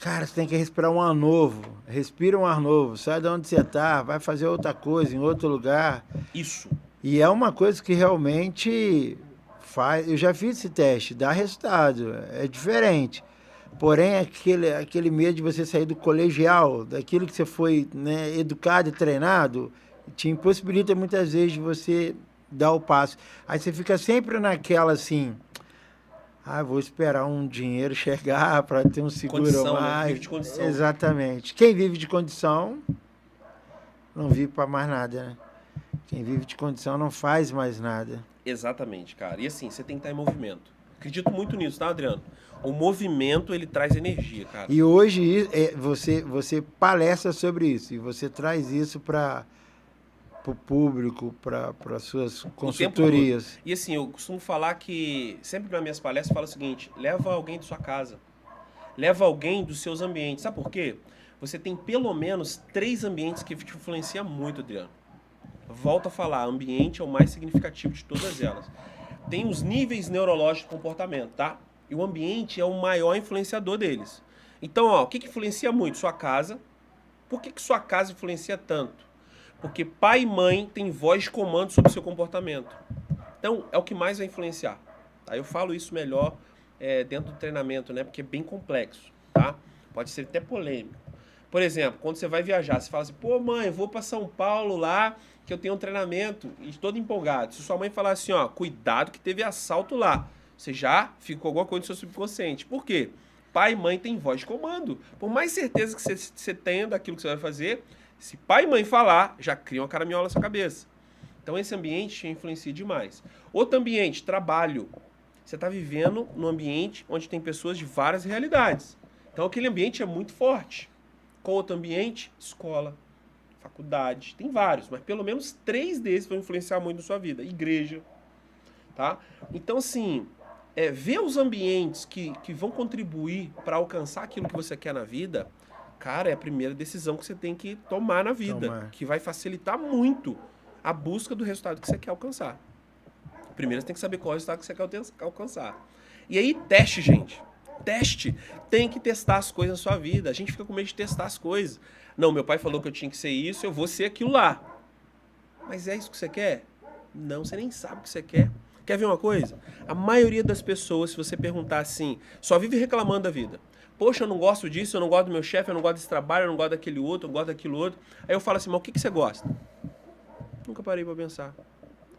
Speaker 1: Cara, você tem que respirar um ar novo. Respira um ar novo. Sai de onde você tá, vai fazer outra coisa, em outro lugar.
Speaker 2: Isso.
Speaker 1: E é uma coisa que realmente faz... Eu já fiz esse teste, dá resultado. É diferente. Porém, aquele medo de você sair do colegial, daquilo que você foi, né, educado e treinado, te impossibilita muitas vezes de você dar o passo. Aí você fica sempre naquela assim... vou esperar um dinheiro chegar para ter um seguro
Speaker 2: condição,
Speaker 1: mais.
Speaker 2: Né? Vive de condição.
Speaker 1: Exatamente. Quem vive de condição não vive para mais nada, né? Quem vive de condição não faz mais nada.
Speaker 2: Exatamente, cara. E assim, você tem que estar em movimento. Acredito muito nisso, tá, Adriano? O movimento, ele traz energia, cara.
Speaker 1: E hoje você palestra sobre isso. E você traz isso para o público, para as suas consultorias.
Speaker 2: E assim, eu costumo falar que, sempre nas minhas palestras, eu falo o seguinte, leva alguém de sua casa. Leva alguém dos seus ambientes. Sabe por quê? Você tem pelo menos 3 ambientes que te influenciam muito, Adriano. Volto a falar, ambiente é o mais significativo de todas elas. Tem os níveis neurológicos de comportamento, tá? E o ambiente é o maior influenciador deles. Então, o que influencia muito? Sua casa. Por que sua casa influencia tanto? Porque pai e mãe têm voz de comando sobre o seu comportamento. Então, é o que mais vai influenciar. Tá? Eu falo isso melhor dentro do treinamento, né? Porque é bem complexo, tá? Pode ser até polêmico. Por exemplo, quando você vai viajar, você fala assim, pô, mãe, eu vou para São Paulo lá, que eu tenho um treinamento, e todo empolgado. Se sua mãe falar assim, cuidado que teve assalto lá, você já ficou alguma coisa no seu subconsciente. Por quê? Pai e mãe têm voz de comando. Por mais certeza que você tenha daquilo que você vai fazer, se pai e mãe falar, já cria uma caraminhola na sua cabeça. Então esse ambiente te influencia demais. Outro ambiente, trabalho. Você está vivendo num ambiente onde tem pessoas de várias realidades. Então aquele ambiente é muito forte. Qual outro ambiente? Escola, faculdade. Tem vários, mas pelo menos 3 desses vão influenciar muito na sua vida. Igreja. Tá? Então assim, ver os ambientes que vão contribuir para alcançar aquilo que você quer na vida... Cara, é a primeira decisão que você tem que tomar na vida, que vai facilitar muito a busca do resultado que você quer alcançar. Primeiro você tem que saber qual é o resultado que você quer alcançar. E aí, teste, gente. Teste. Tem que testar as coisas na sua vida. A gente fica com medo de testar as coisas. Não, meu pai falou que eu tinha que ser isso, eu vou ser aquilo lá. Mas é isso que você quer? Não, você nem sabe o que você quer. Quer ver uma coisa? A maioria das pessoas, se você perguntar assim, só vive reclamando da vida. Poxa, eu não gosto disso, eu não gosto do meu chefe, eu não gosto desse trabalho, eu não gosto daquele outro, eu não gosto daquilo outro. Aí eu falo assim, mas o que você gosta? Nunca parei pra pensar.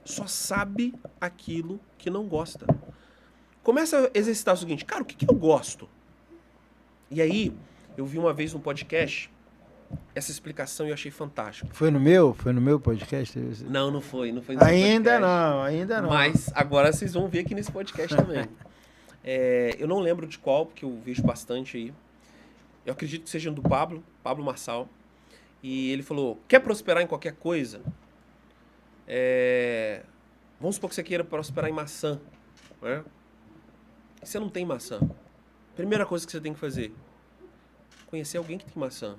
Speaker 2: Só sabe aquilo que não gosta. Começa a exercitar o seguinte, cara, o que eu gosto? E aí, eu vi uma vez no podcast essa explicação e eu achei fantástico.
Speaker 1: Foi no meu podcast?
Speaker 2: Não foi no
Speaker 1: ainda não.
Speaker 2: Mas agora vocês vão ver aqui nesse podcast também. Eu não lembro de qual, porque eu vejo bastante aí. Eu acredito que seja do Pablo Marçal. E ele falou, quer prosperar em qualquer coisa? Vamos supor que você queira prosperar em maçã. Né? Você não tem maçã. Primeira coisa que você tem que fazer, conhecer alguém que tem maçã.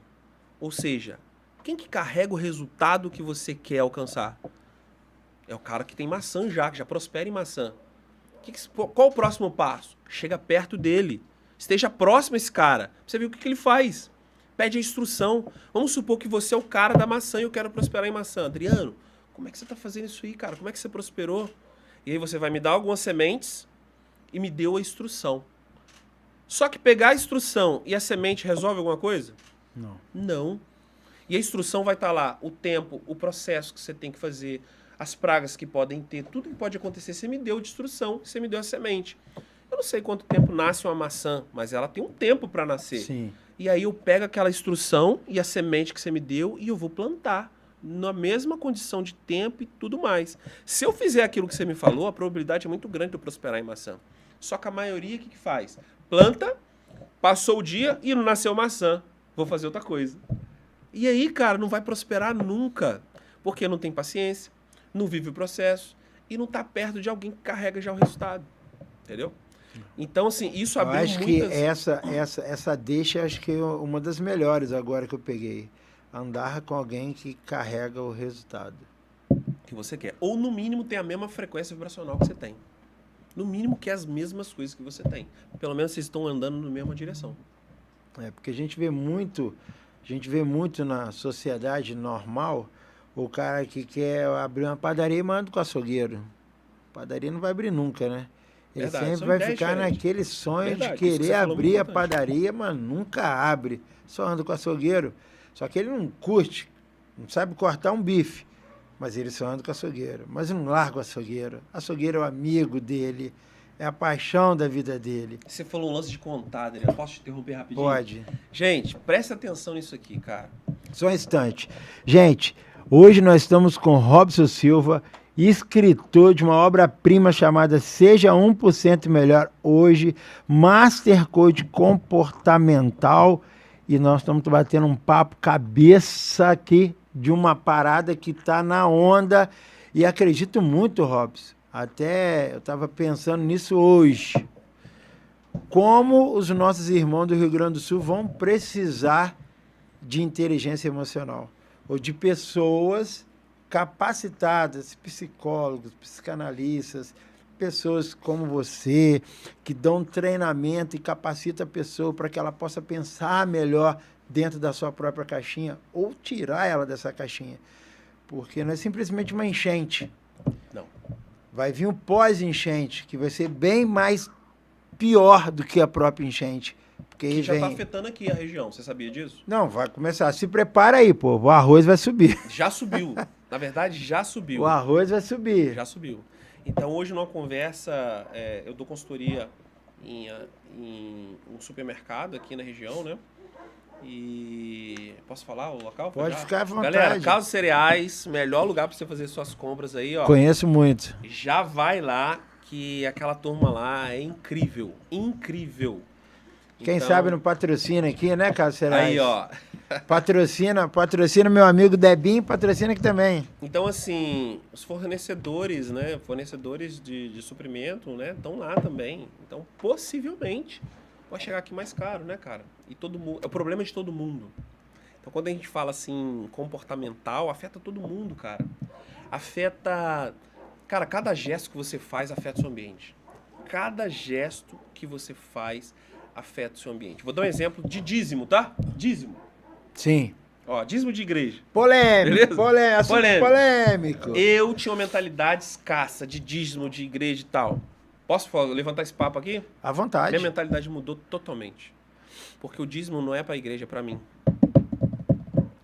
Speaker 2: Ou seja, Quem que carrega o resultado que você quer alcançar? É o cara que tem maçã já, que já prospera em maçã. Qual o próximo passo? Chega perto dele. Esteja próximo a esse cara. Pra você ver o que ele faz. Pede a instrução. Vamos supor que você é o cara da maçã e eu quero prosperar em maçã. Adriano, como é que você tá fazendo isso aí, cara? Como é que você prosperou? E aí você vai me dar algumas sementes e me deu a instrução. Só que pegar a instrução e a semente resolve alguma coisa?
Speaker 1: Não.
Speaker 2: Não. E a instrução vai estar lá, o tempo, o processo que você tem que fazer, as pragas que podem ter, tudo que pode acontecer. Você me deu de instrução, você me deu a semente. Eu não sei quanto tempo nasce uma maçã, mas ela tem um tempo para nascer.
Speaker 1: Sim.
Speaker 2: E aí eu pego aquela instrução e a semente que você me deu e eu vou plantar na mesma condição de tempo e tudo mais. Se eu fizer aquilo que você me falou, a probabilidade é muito grande de eu prosperar em maçã. Só que a maioria, o que faz? Planta, passou o dia e não nasceu maçã. Vou fazer outra coisa. E aí, cara, não vai prosperar nunca. Porque não tem paciência, não vive o processo e não está perto de alguém que carrega já o resultado. Entendeu? Então, assim, isso abriu
Speaker 1: muitas...
Speaker 2: muitas...
Speaker 1: que essa deixa, acho que é uma das melhores agora que eu peguei. Andar com alguém que carrega o resultado.
Speaker 2: Que você quer. Ou, no mínimo, tem a mesma frequência vibracional que você tem. No mínimo, que é as mesmas coisas que você tem. Pelo menos vocês estão andando na mesma direção.
Speaker 1: É, porque a gente vê muito na sociedade normal o cara que quer abrir uma padaria e manda com o açougueiro. Padaria não vai abrir nunca, né? Ele sempre vai ficar naquele sonho de querer abrir a padaria, mas nunca abre. Só anda com o açougueiro. Só que ele não curte, não sabe cortar um bife. Mas ele só anda com o açougueiro. Mas não larga o açougueiro. Açougueiro é o amigo dele. É a paixão da vida dele.
Speaker 2: Você falou um lance de contar, Adriano. Posso te interromper rapidinho?
Speaker 1: Pode.
Speaker 2: Gente, presta atenção nisso aqui, cara.
Speaker 1: Só um instante. Gente, hoje nós estamos com Robson Silva, escritor de uma obra-prima chamada Seja 1% Melhor Hoje, Master Coach Comportamental. E nós estamos batendo um papo cabeça aqui de uma parada que está na onda. E acredito muito, Robson. Até eu estava pensando nisso hoje. Como os nossos irmãos do Rio Grande do Sul vão precisar de inteligência emocional. Ou de pessoas capacitadas, psicólogos, psicanalistas, pessoas como você, que dão treinamento e capacitam a pessoa para que ela possa pensar melhor dentro da sua própria caixinha ou tirar ela dessa caixinha. Porque não é simplesmente uma enchente.
Speaker 2: Não.
Speaker 1: Vai vir um pós-enchente, que vai ser bem mais pior do que a própria enchente. Porque
Speaker 2: que já está afetando aqui a região, você sabia disso?
Speaker 1: Não, vai começar. Se prepara aí, pô. O arroz vai subir.
Speaker 2: Já subiu. Na verdade, já subiu.
Speaker 1: O arroz vai subir.
Speaker 2: Já subiu. Então, hoje, numa conversa, eu dou consultoria em um supermercado aqui na região, né? E posso falar o local?
Speaker 1: Pode ficar à vontade.
Speaker 2: Galera, Casa Cereais, melhor lugar para você fazer suas compras aí, ó.
Speaker 1: Conheço muito.
Speaker 2: Já vai lá, que aquela turma lá é incrível. Incrível.
Speaker 1: Quem sabe não patrocina aqui, né, Casa Cereais?
Speaker 2: Aí, ó.
Speaker 1: Patrocina meu amigo Debinho, patrocina aqui também.
Speaker 2: Então, assim, os fornecedores, né? Fornecedores de suprimento, né? Estão lá também. Então, possivelmente, pode chegar aqui mais caro, né, cara? E todo mundo. É o problema de todo mundo. Então, quando a gente fala assim, comportamental, afeta todo mundo, cara. Afeta. Cara, cada gesto que você faz afeta o seu ambiente. Cada gesto que você faz afeta o seu ambiente. Vou dar um exemplo de dízimo, tá? Dízimo.
Speaker 1: Sim.
Speaker 2: Ó, dízimo de igreja.
Speaker 1: Polêmico. Polêmico.
Speaker 2: Eu tinha uma mentalidade escassa de dízimo de igreja e tal. Posso levantar esse papo aqui?
Speaker 1: À vontade.
Speaker 2: Minha mentalidade mudou totalmente. Porque o dízimo não é para a igreja, é para mim.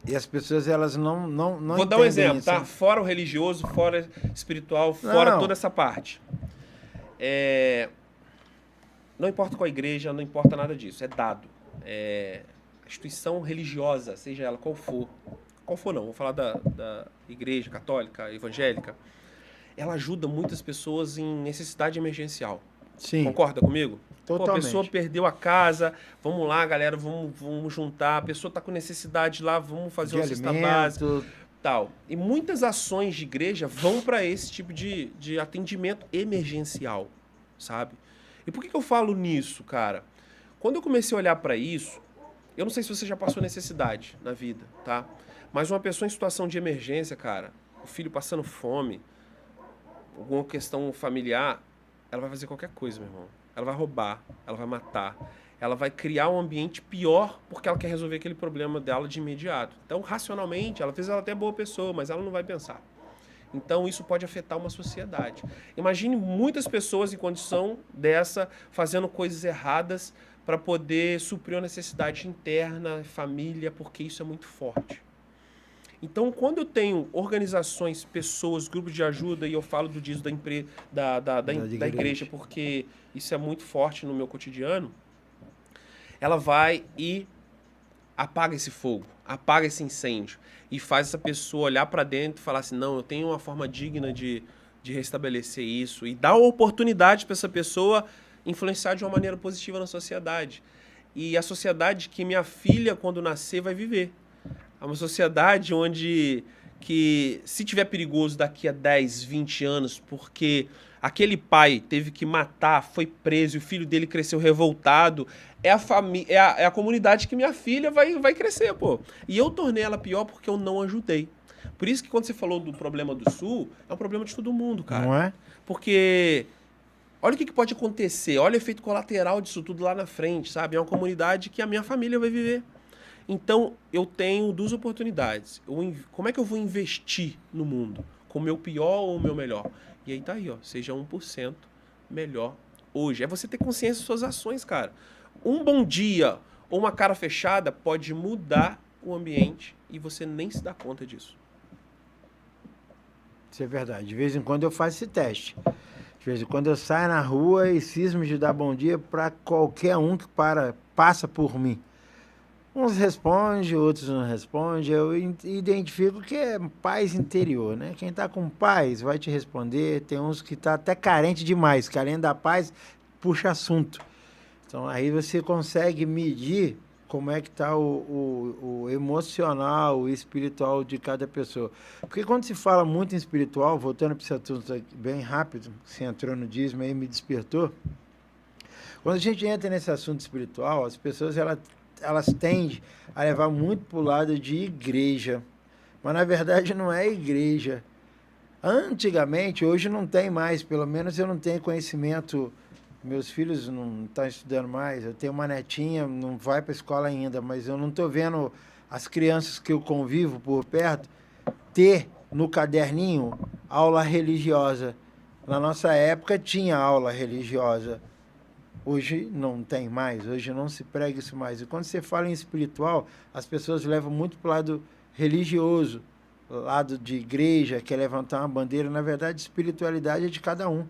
Speaker 1: E as pessoas, elas não
Speaker 2: Vou dar um exemplo,
Speaker 1: isso,
Speaker 2: tá?
Speaker 1: hein?
Speaker 2: Fora o religioso, fora espiritual, fora toda essa parte. Não importa qual igreja, não importa nada disso. É dado. Instituição religiosa, seja ela qual for. Qual for não, vou falar da igreja católica, evangélica. Ela ajuda muitas pessoas em necessidade emergencial.
Speaker 1: Sim.
Speaker 2: Concorda comigo?
Speaker 1: Totalmente.
Speaker 2: Pô, a pessoa perdeu a casa, vamos lá, galera, vamos juntar. A pessoa está com necessidade lá, vamos fazer uma cesta básica, tal. E muitas ações de igreja vão para esse tipo de atendimento emergencial, sabe? E por que eu falo nisso, cara? Quando eu comecei a olhar para isso, eu não sei se você já passou necessidade na vida, tá? Mas uma pessoa em situação de emergência, cara, o filho passando fome, alguma questão familiar, ela vai fazer qualquer coisa, meu irmão. Ela vai roubar, ela vai matar, ela vai criar um ambiente pior porque ela quer resolver aquele problema dela de imediato. Então, racionalmente, ela fez ela até boa pessoa, mas ela não vai pensar. Então, isso pode afetar uma sociedade. Imagine muitas pessoas em condição dessa, fazendo coisas erradas para poder suprir uma necessidade interna, família, porque isso é muito forte. Então, quando eu tenho organizações, pessoas, grupos de ajuda, e eu falo disso da igreja, porque isso é muito forte no meu cotidiano, ela vai e apaga esse fogo, apaga esse incêndio e faz essa pessoa olhar para dentro e falar assim, não, eu tenho uma forma digna de restabelecer isso e dar oportunidade para essa pessoa influenciar de uma maneira positiva na sociedade. E a sociedade que minha filha, quando nascer, vai viver. É uma sociedade onde, que se tiver perigoso daqui a 10, 20 anos, porque aquele pai teve que matar, foi preso, e o filho dele cresceu revoltado, é a comunidade que minha filha vai crescer, pô. E eu tornei ela pior porque eu não ajudei. Por isso que quando você falou do problema do Sul, é um problema de todo mundo, cara.
Speaker 1: Não é?
Speaker 2: Porque olha o que pode acontecer, olha o efeito colateral disso tudo lá na frente, sabe? É uma comunidade que a minha família vai viver. Então, eu tenho duas oportunidades. Como é que eu vou investir no mundo? Com o meu pior ou o meu melhor? E aí tá aí, ó. Seja 1% melhor hoje. É você ter consciência das suas ações, cara. Um bom dia ou uma cara fechada pode mudar o ambiente e você nem se dá conta disso.
Speaker 1: Isso é verdade. De vez em quando eu faço esse teste. De vez em quando eu saio na rua e cismo de dar bom dia para qualquer um que passa por mim. Uns respondem, outros não respondem. Eu identifico que é paz interior, né? Quem está com paz vai te responder. Tem uns que tá até carente demais, que além da paz, puxa assunto. Então, aí você consegue medir como é que está o emocional, o espiritual de cada pessoa. Porque quando se fala muito em espiritual, voltando para esse assunto bem rápido, você entrou no dízimo aí e me despertou. Quando a gente entra nesse assunto espiritual, as pessoas elas tendem a levar muito para o lado de igreja. Mas, na verdade, não é igreja. Antigamente, hoje não tem mais, pelo menos eu não tenho conhecimento. Meus filhos não estão estudando mais, eu tenho uma netinha, não vai para a escola ainda, mas eu não estou vendo as crianças que eu convivo por perto ter no caderninho aula religiosa. Na nossa época tinha aula religiosa. Hoje não tem mais, hoje não se prega isso mais. E quando você fala em espiritual, as pessoas levam muito para o lado religioso, lado de igreja, quer levantar uma bandeira. Na verdade, espiritualidade é de cada um.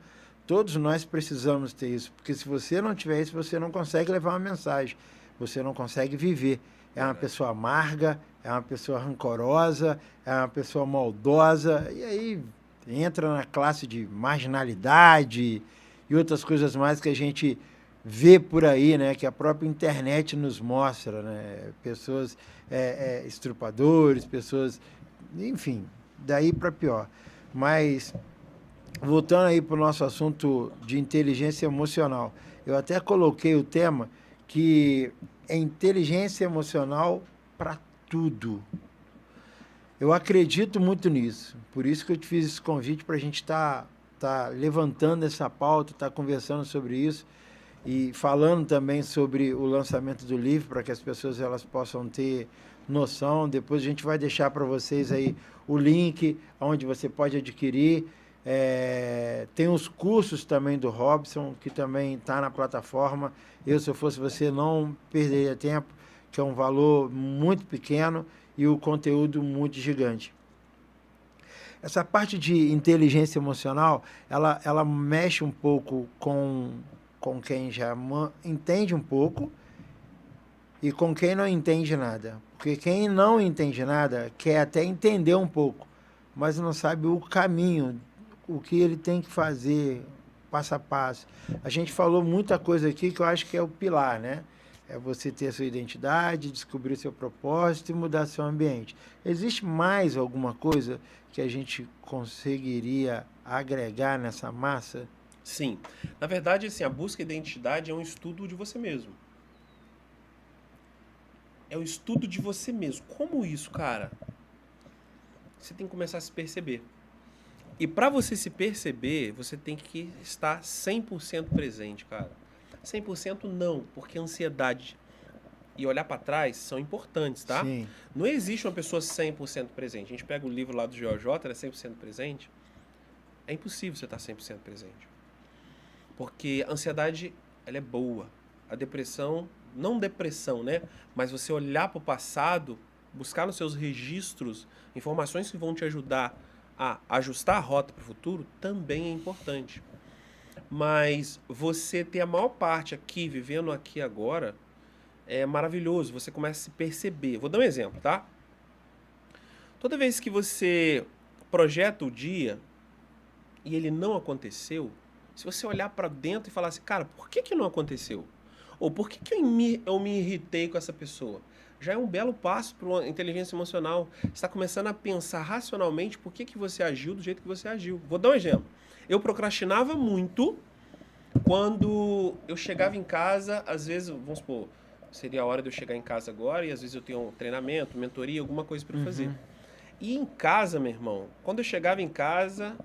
Speaker 1: Todos nós precisamos ter isso, porque se você não tiver isso, você não consegue levar uma mensagem, você não consegue viver. É uma pessoa amarga, é uma pessoa rancorosa, é uma pessoa maldosa, e aí entra na classe de marginalidade e outras coisas mais que a gente vê por aí, né, que a própria internet nos mostra, né, pessoas estrupadores, pessoas, enfim, daí para pior. Mas voltando aí para o nosso assunto de inteligência emocional, eu até coloquei o tema que é inteligência emocional para tudo. Eu acredito muito nisso, por isso que eu te fiz esse convite para a gente estar levantando essa pauta, estar conversando sobre isso e falando também sobre o lançamento do livro, para que as pessoas elas possam ter noção. Depois a gente vai deixar para vocês aí o link onde você pode adquirir. Tem os cursos também do Robson, que também está na plataforma. Se eu fosse você, não perderia tempo, que é um valor muito pequeno e o conteúdo muito gigante. Essa parte de inteligência emocional, ela mexe um pouco com quem já entende um pouco e com quem não entende nada. Porque quem não entende nada quer até entender um pouco, mas não sabe o caminho, o que ele tem que fazer, passo a passo. A gente falou muita coisa aqui que eu acho que é o pilar, né? É você ter a sua identidade, descobrir seu propósito e mudar seu ambiente. Existe mais alguma coisa que a gente conseguiria agregar nessa massa?
Speaker 2: Sim. Na verdade, assim, a busca de identidade é um estudo de você mesmo. É o estudo de você mesmo. Como isso, cara? você tem que começar a se perceber. E para você se perceber, você tem que estar 100% presente, cara. 100% não, porque ansiedade e olhar para trás são importantes, tá?
Speaker 1: Sim.
Speaker 2: Não existe uma pessoa 100% presente. A gente pega o livro lá do GeoJ, ela é 100% presente. É impossível você estar 100% presente. Porque a ansiedade, ela é boa. A depressão, não depressão, né? Mas você olhar para o passado, buscar nos seus registros informações que vão te ajudar a ajustar a rota para o futuro, também é importante. Mas você ter a maior parte aqui, vivendo aqui agora, é maravilhoso. Você começa a se perceber. Vou dar um exemplo, tá? Toda vez que você projeta o dia e ele não aconteceu, se você olhar para dentro e falar assim, cara, por que não aconteceu? Ou por que eu me irritei com essa pessoa? Já é um belo passo para uma inteligência emocional. Você está começando a pensar racionalmente por que você agiu do jeito que você agiu. Vou dar um exemplo. Eu procrastinava muito quando eu chegava em casa, às vezes, vamos supor, seria a hora de eu chegar em casa agora e às vezes eu tenho um treinamento, mentoria, alguma coisa para fazer. E em casa, meu irmão, quando eu chegava em casa,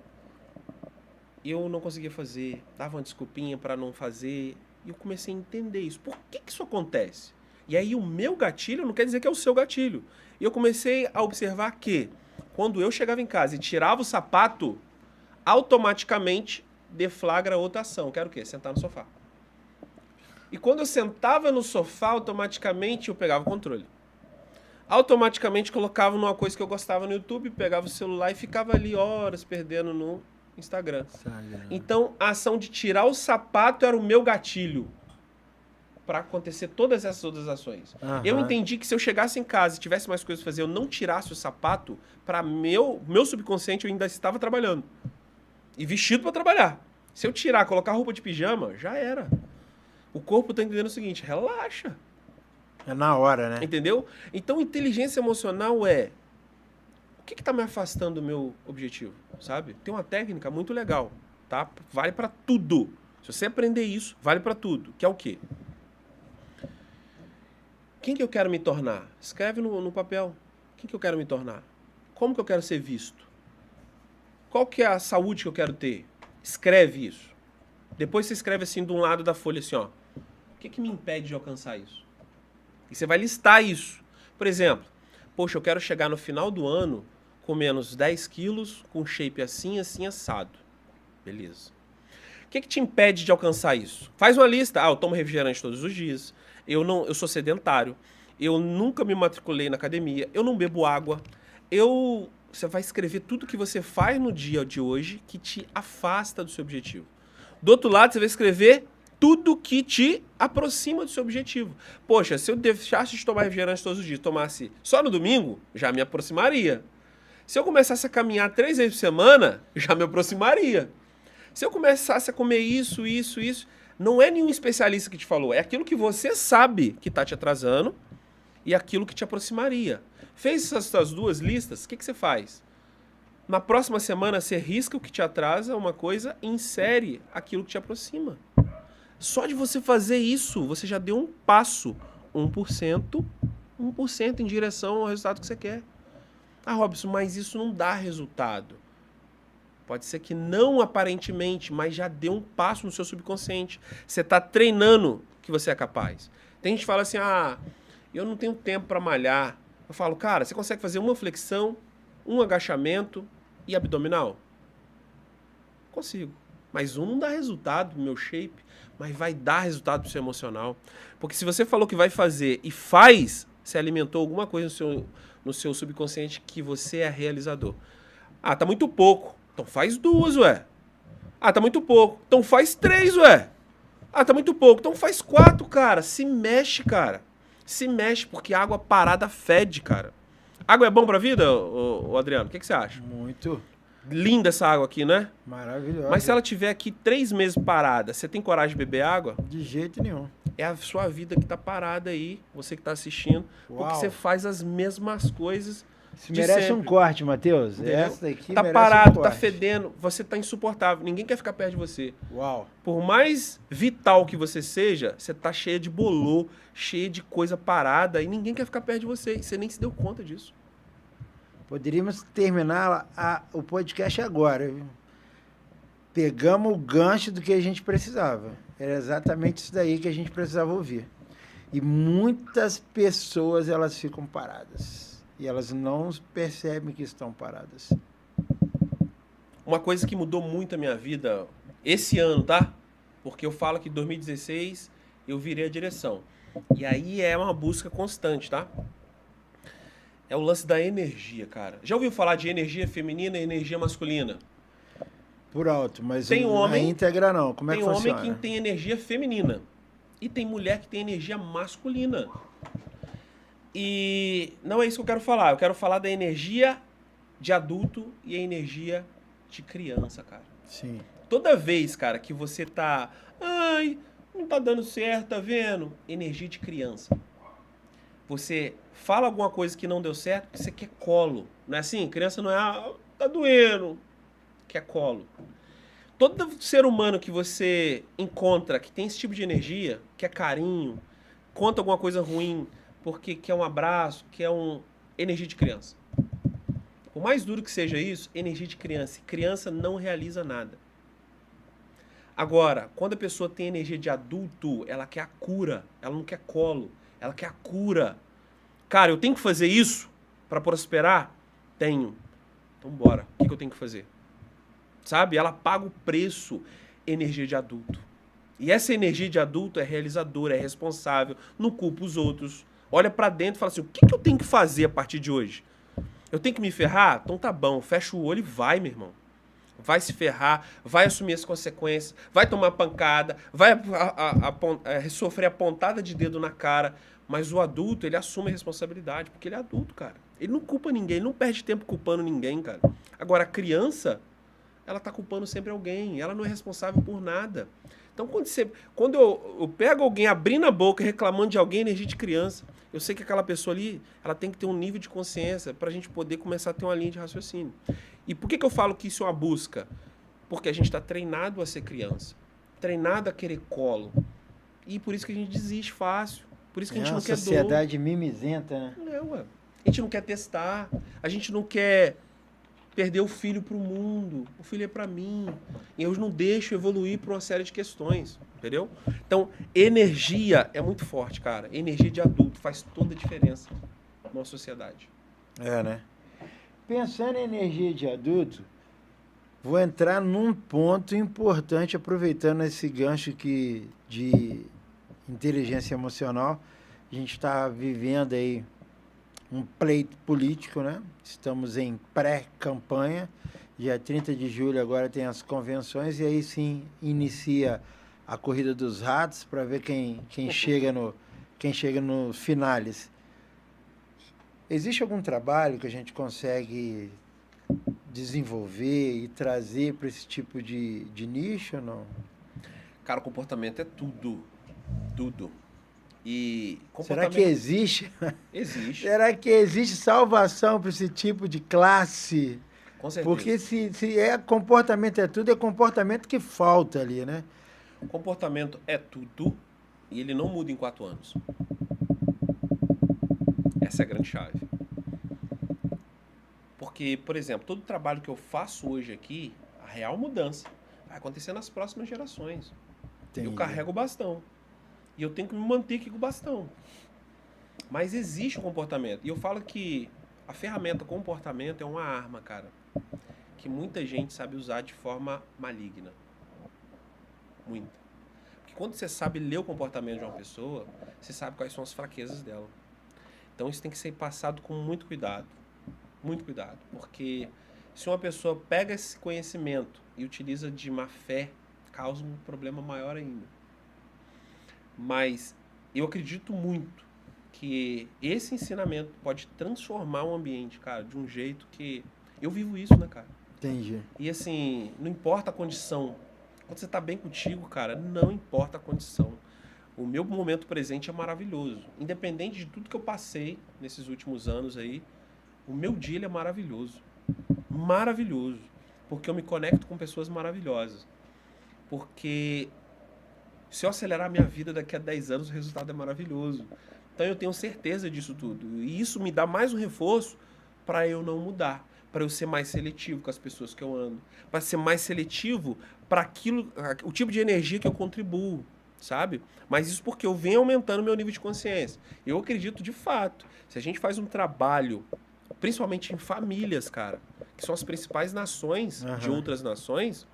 Speaker 2: eu não conseguia fazer, dava uma desculpinha para não fazer, e eu comecei a entender isso. Por que isso acontece? E aí o meu gatilho não quer dizer que é o seu gatilho. E eu comecei a observar que quando eu chegava em casa e tirava o sapato, automaticamente deflagra outra ação. Que era o quê? Sentar no sofá. E quando eu sentava no sofá, automaticamente eu pegava o controle. Automaticamente colocava numa coisa que eu gostava no YouTube, pegava o celular e ficava ali horas perdendo no Instagram. Então, a ação de tirar o sapato era o meu gatilho para acontecer todas essas outras ações. Eu entendi que se eu chegasse em casa e tivesse mais coisas para fazer, eu não tirasse o sapato, para meu subconsciente eu ainda estava trabalhando. E vestido para trabalhar. Se eu tirar, colocar roupa de pijama, já era. O corpo está entendendo o seguinte, relaxa.
Speaker 1: É na hora, né?
Speaker 2: Entendeu? Então, inteligência emocional é o que está me afastando do meu objetivo, sabe? Tem uma técnica muito legal, tá? Vale para tudo. Se você aprender isso, vale para tudo. Que é o quê? Quem que eu quero me tornar? Escreve no papel. Quem que eu quero me tornar? Como que eu quero ser visto? Qual que é a saúde que eu quero ter? Escreve isso. Depois você escreve assim de um lado da folha assim, ó. O que me impede de alcançar isso? E você vai listar isso. Por exemplo, poxa, eu quero chegar no final do ano com menos 10 quilos, com shape assim, assim, assado. Beleza. O que te impede de alcançar isso? Faz uma lista. Eu tomo refrigerante todos os dias. Eu sou sedentário. Eu nunca me matriculei na academia. Eu não bebo água. Você vai escrever tudo que você faz no dia de hoje que te afasta do seu objetivo. Do outro lado, você vai escrever tudo que te aproxima do seu objetivo. Poxa, se eu deixasse de tomar refrigerante todos os dias, tomasse só no domingo, já me aproximaria. Se eu começasse a caminhar 3 vezes por semana, já me aproximaria. Se eu começasse a comer isso, não é nenhum especialista que te falou, é aquilo que você sabe que está te atrasando e aquilo que te aproximaria. Fez essas duas listas, o que você faz? Na próxima semana, você risca o que te atrasa, uma coisa, e insere aquilo que te aproxima. Só de você fazer isso, você já deu um passo, 1% em direção ao resultado que você quer. Robson, mas isso não dá resultado. Pode ser que não aparentemente, mas já deu um passo no seu subconsciente. Você está treinando que você é capaz. Tem gente que fala assim, eu não tenho tempo para malhar. Eu falo, cara, você consegue fazer uma flexão, um agachamento e abdominal? Consigo. Mas um não dá resultado no meu shape, mas vai dar resultado pro seu emocional. Porque se você falou que vai fazer e faz, você alimentou alguma coisa no seu subconsciente que você é realizador. Tá muito pouco. Então faz 2, ué. Tá muito pouco. Então faz 3, ué. Tá muito pouco. Então faz 4, cara. Se mexe, cara. Se mexe, porque água parada fede, cara. Água é bom pra vida, ô Adriano? O que você acha?
Speaker 1: Muito.
Speaker 2: Linda essa água aqui, né?
Speaker 1: Maravilhosa.
Speaker 2: Mas se ela tiver aqui 3 meses parada, você tem coragem de beber água?
Speaker 1: De jeito nenhum.
Speaker 2: É a sua vida que tá parada aí, você que tá assistindo, porque você faz as mesmas coisas.
Speaker 1: Isso merece
Speaker 2: sempre.
Speaker 1: Um corte, Matheus.
Speaker 2: Entendeu?
Speaker 1: Essa daqui
Speaker 2: tá
Speaker 1: merece
Speaker 2: parado,
Speaker 1: um
Speaker 2: tá
Speaker 1: corte.
Speaker 2: fedendo, você tá insuportável, ninguém quer ficar perto de você.
Speaker 1: Uau.
Speaker 2: Por mais vital que você seja, você tá cheia de bolô, cheia de coisa parada e ninguém quer ficar perto de você. E você nem se deu conta disso.
Speaker 1: Poderíamos terminar o podcast agora, viu? Pegamos o gancho do que a gente precisava. Era exatamente isso daí que a gente precisava ouvir. E muitas pessoas, elas ficam paradas. E elas não percebem que estão paradas.
Speaker 2: Uma coisa que mudou muito a minha vida esse ano, tá? Porque eu falo que em 2016 eu virei a direção. E aí é uma busca constante, tá? É o lance da energia, cara. Já ouviu falar de energia feminina e energia masculina?
Speaker 1: Por alto, mas
Speaker 2: Tem homem,
Speaker 1: na íntegra não. Como é que funciona?
Speaker 2: Tem homem que tem energia feminina. E tem mulher que tem energia masculina. E não é isso que eu quero falar. Eu quero falar da energia de adulto e a energia de criança, cara.
Speaker 1: Sim.
Speaker 2: Toda vez, cara, que você tá... Ai, não tá dando certo, tá vendo? Energia de criança. Você fala alguma coisa que não deu certo porque você quer colo. Não é assim? Criança não é... tá doendo. Quer colo. Todo ser humano que você encontra que tem esse tipo de energia, quer carinho, conta alguma coisa ruim porque quer um abraço, quer energia de criança. Por mais duro que seja isso, energia de criança. Criança não realiza nada. Agora, quando a pessoa tem energia de adulto, ela quer a cura. Ela não quer colo. Ela quer a cura. Cara, eu tenho que fazer isso para prosperar? Tenho. Então bora. O que eu tenho que fazer? Sabe? Ela paga o preço. Energia de adulto. E essa energia de adulto é realizadora, é responsável, não culpa os outros. Olha para dentro e fala assim, o que eu tenho que fazer a partir de hoje? Eu tenho que me ferrar? Então tá bom, fecha o olho e vai, meu irmão. Vai se ferrar, vai assumir as consequências, vai tomar pancada, vai sofrer a pontada de dedo na cara. Mas o adulto, ele assume a responsabilidade, porque ele é adulto, cara. Ele não culpa ninguém, ele não perde tempo culpando ninguém, cara. Agora, a criança, ela tá culpando sempre alguém, ela não é responsável por nada. Então, quando eu pego alguém abrindo a boca e reclamando de alguém, energia de criança, eu sei que aquela pessoa ali, ela tem que ter um nível de consciência para a gente poder começar a ter uma linha de raciocínio. E por que eu falo que isso é uma busca? Porque a gente está treinado a ser criança, treinado a querer colo. E por isso que a gente desiste fácil. Por isso que a gente não quer dor.
Speaker 1: É uma sociedade mimizenta, né?
Speaker 2: É, ué. A gente não quer testar, a gente não quer perder o filho para o mundo. O filho é para mim. E eu não deixo evoluir para uma série de questões. Entendeu? Então, energia é muito forte, cara. Energia de adulto faz toda a diferença numa sociedade.
Speaker 1: É, né? Pensando em energia de adulto, vou entrar num ponto importante, aproveitando esse gancho de inteligência emocional. A gente está vivendo aí um pleito político, né? Estamos em pré-campanha. Dia 30 de julho agora tem as convenções e aí sim inicia a corrida dos ratos para ver quem chega no finales. Existe algum trabalho que a gente consegue desenvolver e trazer para esse tipo de nicho ou não?
Speaker 2: Cara, o comportamento é tudo. Tudo. E
Speaker 1: Será que existe?
Speaker 2: Existe.
Speaker 1: Será que existe salvação para esse tipo de classe?
Speaker 2: Com certeza.
Speaker 1: Porque se é comportamento é tudo, é comportamento que falta ali, né?
Speaker 2: O comportamento é tudo e ele não muda em 4 anos. Essa é a grande chave. Porque, por exemplo, todo o trabalho que eu faço hoje aqui, a real mudança vai acontecer nas próximas gerações. Entendi. Eu carrego o bastão. E eu tenho que me manter aqui com o bastão. Mas existe um comportamento. E eu falo que a ferramenta comportamento é uma arma, cara, que muita gente sabe usar de forma maligna. Muita. Porque quando você sabe ler o comportamento de uma pessoa, você sabe quais são as fraquezas dela. Então isso tem que ser passado com muito cuidado. Muito cuidado. Porque se uma pessoa pega esse conhecimento e utiliza de má fé, causa um problema maior ainda. Mas eu acredito muito que esse ensinamento pode transformar o ambiente, cara, de um jeito que... Eu vivo isso, né, cara?
Speaker 1: Entendi.
Speaker 2: E assim, não importa a condição. Quando você tá bem contigo, cara, não importa a condição. O meu momento presente é maravilhoso. Independente de tudo que eu passei nesses últimos anos aí, o meu dia ele é maravilhoso. Maravilhoso. Porque eu me conecto com pessoas maravilhosas. Porque se eu acelerar a minha vida daqui a 10 anos, o resultado é maravilhoso. Então eu tenho certeza disso tudo. E isso me dá mais um reforço para eu não mudar, para eu ser mais seletivo com as pessoas que eu ando, para ser mais seletivo para aquilo, o tipo de energia que eu contribuo, sabe? Mas isso porque eu venho aumentando meu nível de consciência. Eu acredito de fato, se a gente faz um trabalho, principalmente em famílias, cara, que são as principais nações de outras nações,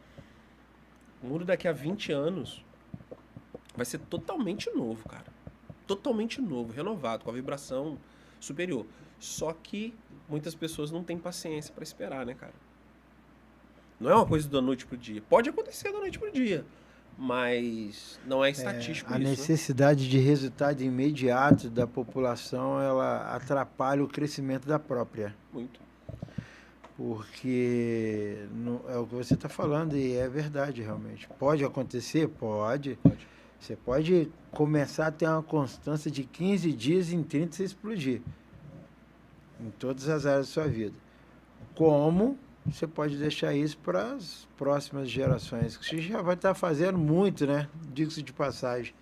Speaker 2: o mundo daqui a 20 anos vai ser totalmente novo, cara. Totalmente novo, renovado, com a vibração superior. Só que muitas pessoas não têm paciência para esperar, né, cara? Não é uma coisa da noite pro dia. Pode acontecer da noite pro dia, mas não é estatístico
Speaker 1: a
Speaker 2: isso,
Speaker 1: necessidade de resultado imediato da população, ela atrapalha o crescimento da própria.
Speaker 2: Muito.
Speaker 1: Porque é o que você está falando e é verdade, realmente. Pode acontecer? Pode. Você pode começar a ter uma constância de 15 dias, em 30 você explodir. Em todas as áreas da sua vida. Como você pode deixar isso para as próximas gerações, que você já vai estar fazendo muito, né? Diga-se de passagem.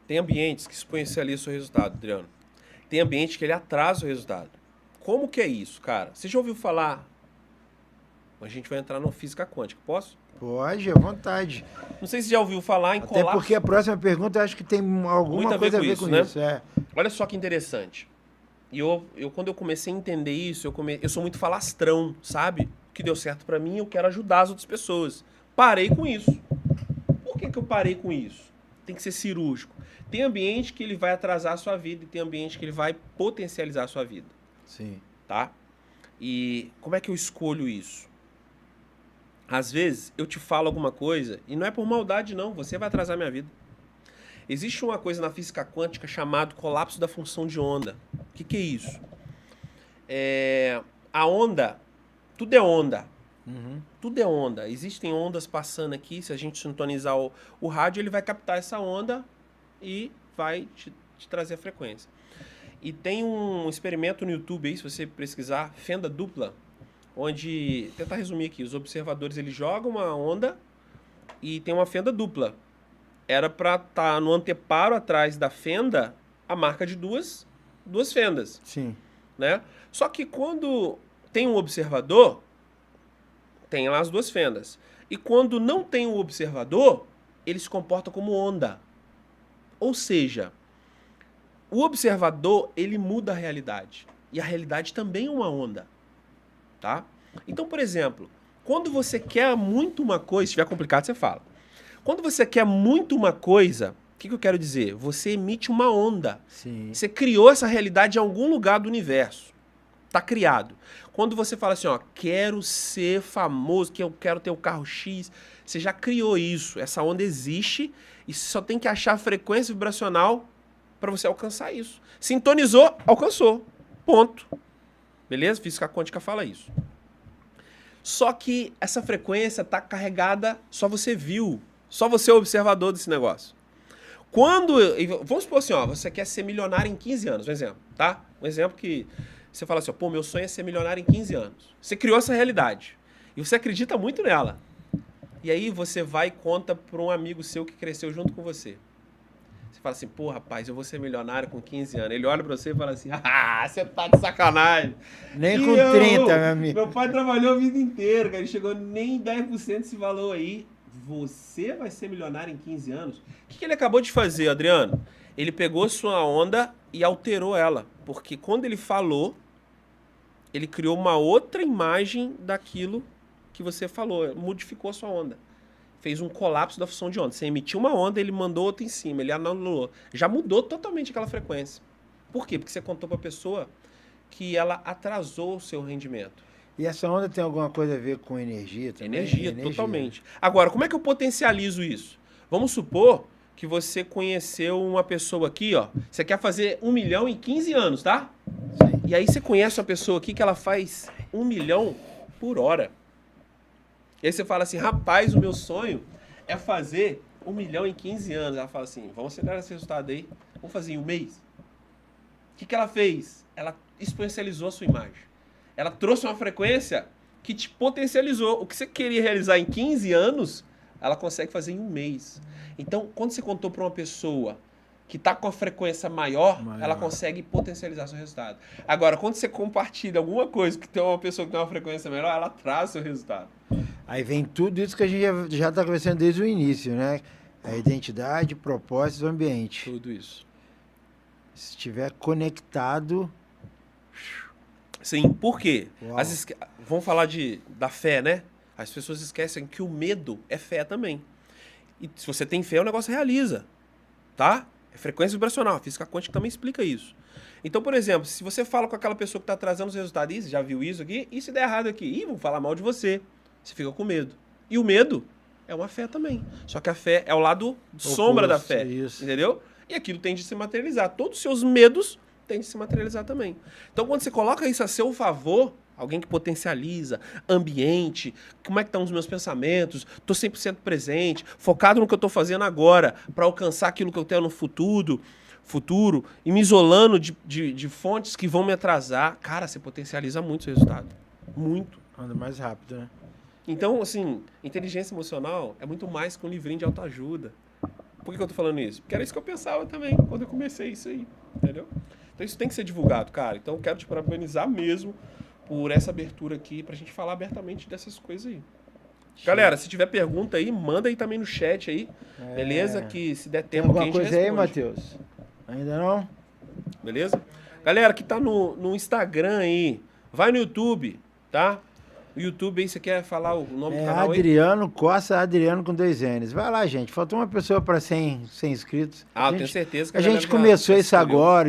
Speaker 2: Tem ambientes que exponencializam o resultado, Adriano. Tem ambiente que ele atrasa o resultado. Como que é isso, cara? Você já ouviu falar? A gente vai entrar no física quântica, posso?
Speaker 1: Pode, à vontade.
Speaker 2: Não sei se você já ouviu falar em colapso.
Speaker 1: Até porque a próxima pergunta eu acho que tem alguma coisa a ver com isso. É.
Speaker 2: Olha só que interessante. E eu quando eu comecei a entender isso, eu sou muito falastrão, sabe? O que deu certo pra mim, eu quero ajudar as outras pessoas. Parei com isso. Por que eu parei com isso? Tem que ser cirúrgico. Tem ambiente que ele vai atrasar a sua vida e tem ambiente que ele vai potencializar a sua vida.
Speaker 1: Sim.
Speaker 2: Tá? E como é que eu escolho isso? Às vezes eu te falo alguma coisa e não é por maldade não, você vai atrasar a minha vida. Existe uma coisa na física quântica chamada colapso da função de onda. O que é isso? A onda, tudo é onda. Tudo é onda. Existem ondas passando aqui, se a gente sintonizar o rádio, ele vai captar essa onda e vai te trazer a frequência. E tem um experimento no YouTube aí, se você pesquisar, fenda dupla, onde, tentar resumir aqui, os observadores eles jogam uma onda e tem uma fenda dupla. Era para estar no anteparo atrás da fenda a marca de duas fendas.
Speaker 1: Sim.
Speaker 2: Né? Só que quando tem um observador, tem lá as duas fendas. E quando não tem um observador, ele se comporta como onda. Ou seja, o observador, ele muda a realidade. E a realidade também é uma onda. Tá? Então, por exemplo, quando você quer muito uma coisa, se estiver complicado, você fala. Quando você quer muito uma coisa, o que eu quero dizer? Você emite uma onda.
Speaker 1: Sim.
Speaker 2: Você criou essa realidade em algum lugar do universo. Está criado. Quando você fala assim, ó, quero ser famoso, que eu quero ter o carro X, você já criou isso. Essa onda existe e você só tem que achar a frequência vibracional para você alcançar isso. Sintonizou, alcançou. Ponto. Beleza? Física quântica fala isso. Só que essa frequência está carregada, só você viu. Só você é o observador desse negócio. Vamos supor assim, ó, você quer ser milionário em 15 anos, um exemplo, tá? Um exemplo que você fala assim, ó, pô, meu sonho é ser milionário em 15 anos. Você criou essa realidade. E você acredita muito nela. E aí você vai e conta para um amigo seu que cresceu junto com você. Você fala assim, pô, rapaz, eu vou ser milionário com 15 anos. Ele olha pra você e fala assim, ah, você tá de sacanagem.
Speaker 1: Nem com 30, meu amigo.
Speaker 2: Meu pai trabalhou a vida inteira, cara. Ele chegou nem 10% desse valor aí. Você vai ser milionário em 15 anos? O que ele acabou de fazer, Adriano? Ele pegou sua onda e alterou ela. Porque quando ele falou, ele criou uma outra imagem daquilo que você falou. Modificou a sua onda. Fez um colapso da função de onda. Você emitiu uma onda, ele mandou outra em cima, ele anulou. Já mudou totalmente aquela frequência. Por quê? Porque você contou para a pessoa que ela atrasou o seu rendimento.
Speaker 1: E essa onda tem alguma coisa a ver com energia também?
Speaker 2: Energia, totalmente. Agora, como é que eu potencializo isso? Vamos supor que você conheceu uma pessoa aqui, ó. Você quer fazer 1 milhão em 15 anos, tá?
Speaker 1: Sim.
Speaker 2: E aí você conhece uma pessoa aqui que ela faz 1 milhão por hora. E aí você fala assim, rapaz, o meu sonho é fazer 1 milhão em 15 anos. Ela fala assim, vamos acelerar esse resultado aí, vamos fazer em 1 mês. O que ela fez? Ela exponencializou a sua imagem. Ela trouxe uma frequência que te potencializou. O que você queria realizar em 15 anos, ela consegue fazer em 1 mês. Então, quando você contou para uma pessoa que está com a frequência maior, ela consegue potencializar seu resultado. Agora, quando você compartilha alguma coisa que tem uma pessoa que tem uma frequência melhor, ela traz o seu resultado.
Speaker 1: Aí vem tudo isso que a gente já está conversando desde o início, né? A identidade, propósito, ambiente.
Speaker 2: Tudo isso.
Speaker 1: Se estiver conectado...
Speaker 2: Sim, por quê? Vamos falar da fé, né? As pessoas esquecem que o medo é fé também. E se você tem fé, o negócio realiza, tá? É frequência vibracional. A física quântica também explica isso. Então, por exemplo, se você fala com aquela pessoa que está trazendo os resultados, você já viu isso aqui? E se der errado aqui? Ih, vão falar mal de você. Você fica com medo. E o medo é uma fé também. Só que a fé é o lado sombra da fé. Isso. Entendeu? E aquilo tende a se materializar. Todos os seus medos tendem a se materializar também. Então, quando você coloca isso a seu favor, alguém que potencializa, ambiente, como é que estão os meus pensamentos, estou 100% presente, focado no que eu estou fazendo agora, para alcançar aquilo que eu tenho no futuro, e me isolando de fontes que vão me atrasar. Cara, você potencializa muito o seu resultado. Muito.
Speaker 1: Anda mais rápido, né?
Speaker 2: Então, assim, inteligência emocional é muito mais que um livrinho de autoajuda. Por que eu tô falando isso? Porque era isso que eu pensava também quando eu comecei isso aí, entendeu? Então isso tem que ser divulgado, cara. Então eu quero te parabenizar mesmo por essa abertura aqui, pra gente falar abertamente dessas coisas aí. Galera, se tiver pergunta aí, manda aí também no chat aí, beleza? Que se der tempo
Speaker 1: aqui a gente responde. Tem alguma coisa aí, Matheus? Ainda não?
Speaker 2: Beleza? Galera que tá no Instagram aí, vai no YouTube, tá? O YouTube aí, você quer falar o nome do canal aí?
Speaker 1: Adriano Costa, Adriano com 2 N's. Vai lá, gente. Faltou uma pessoa para 100 inscritos.
Speaker 2: Eu tenho certeza que
Speaker 1: a gente começou isso agora.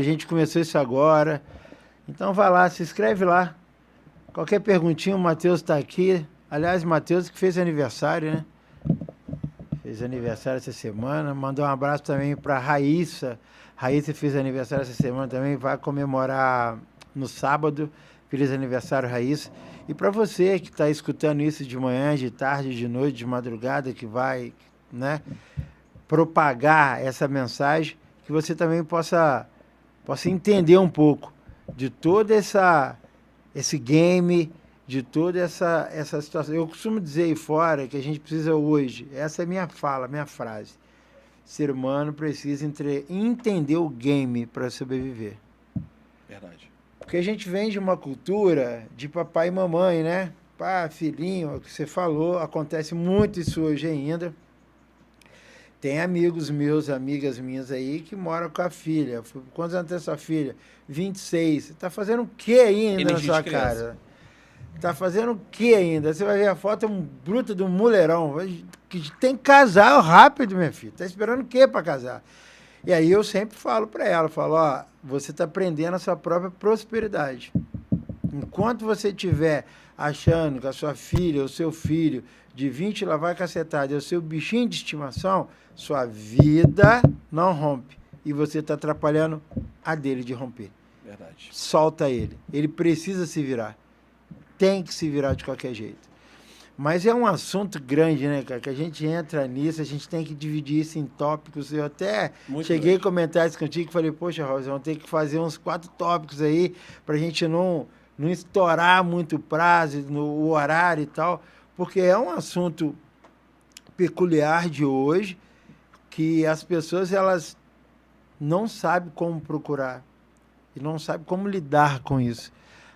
Speaker 1: Então vai lá, se inscreve lá. Qualquer perguntinha, o Matheus está aqui. Aliás, o Matheus que fez aniversário, né? Fez aniversário essa semana. Mandou um abraço também para Raíssa. Raíssa fez aniversário essa semana também. Vai comemorar no sábado. Feliz aniversário, Raíssa. E para você que está escutando isso de manhã, de tarde, de noite, de madrugada, que vai, né, propagar essa mensagem, que você também possa entender um pouco de todo esse game, de toda essa situação. Eu costumo dizer aí fora que a gente precisa hoje, essa é minha frase, ser humano precisa entender o game para sobreviver.
Speaker 2: Verdade.
Speaker 1: Porque a gente vem de uma cultura de papai e mamãe, né? Pá, filhinho, o que você falou, acontece muito isso hoje ainda. Tem amigos meus, amigas minhas aí que moram com a filha. Quantos anos tem sua filha? 26. Você tá fazendo o que ainda na sua casa? Tá fazendo o que ainda? Você vai ver a foto, é um bruto de um mulherão. Que tem que casar rápido, minha filha. Tá esperando o que para casar? E aí eu sempre falo para ela, ó, você está prendendo a sua própria prosperidade. Enquanto você estiver achando que a sua filha ou seu filho de 20 lá vai cacetada é o seu bichinho de estimação, sua vida não rompe. E você está atrapalhando a dele de romper.
Speaker 2: Verdade.
Speaker 1: Solta ele. Ele precisa se virar. Tem que se virar de qualquer jeito. Mas é um assunto grande, né, cara? Que a gente entra nisso, a gente tem que dividir isso em tópicos. Eu até cheguei a comentar isso contigo e falei, poxa, Rosa, vamos ter que fazer uns 4 tópicos aí pra gente não estourar muito o prazo, o horário e tal, porque é um assunto peculiar de hoje que as pessoas, elas não sabem como procurar e não sabem como lidar com isso.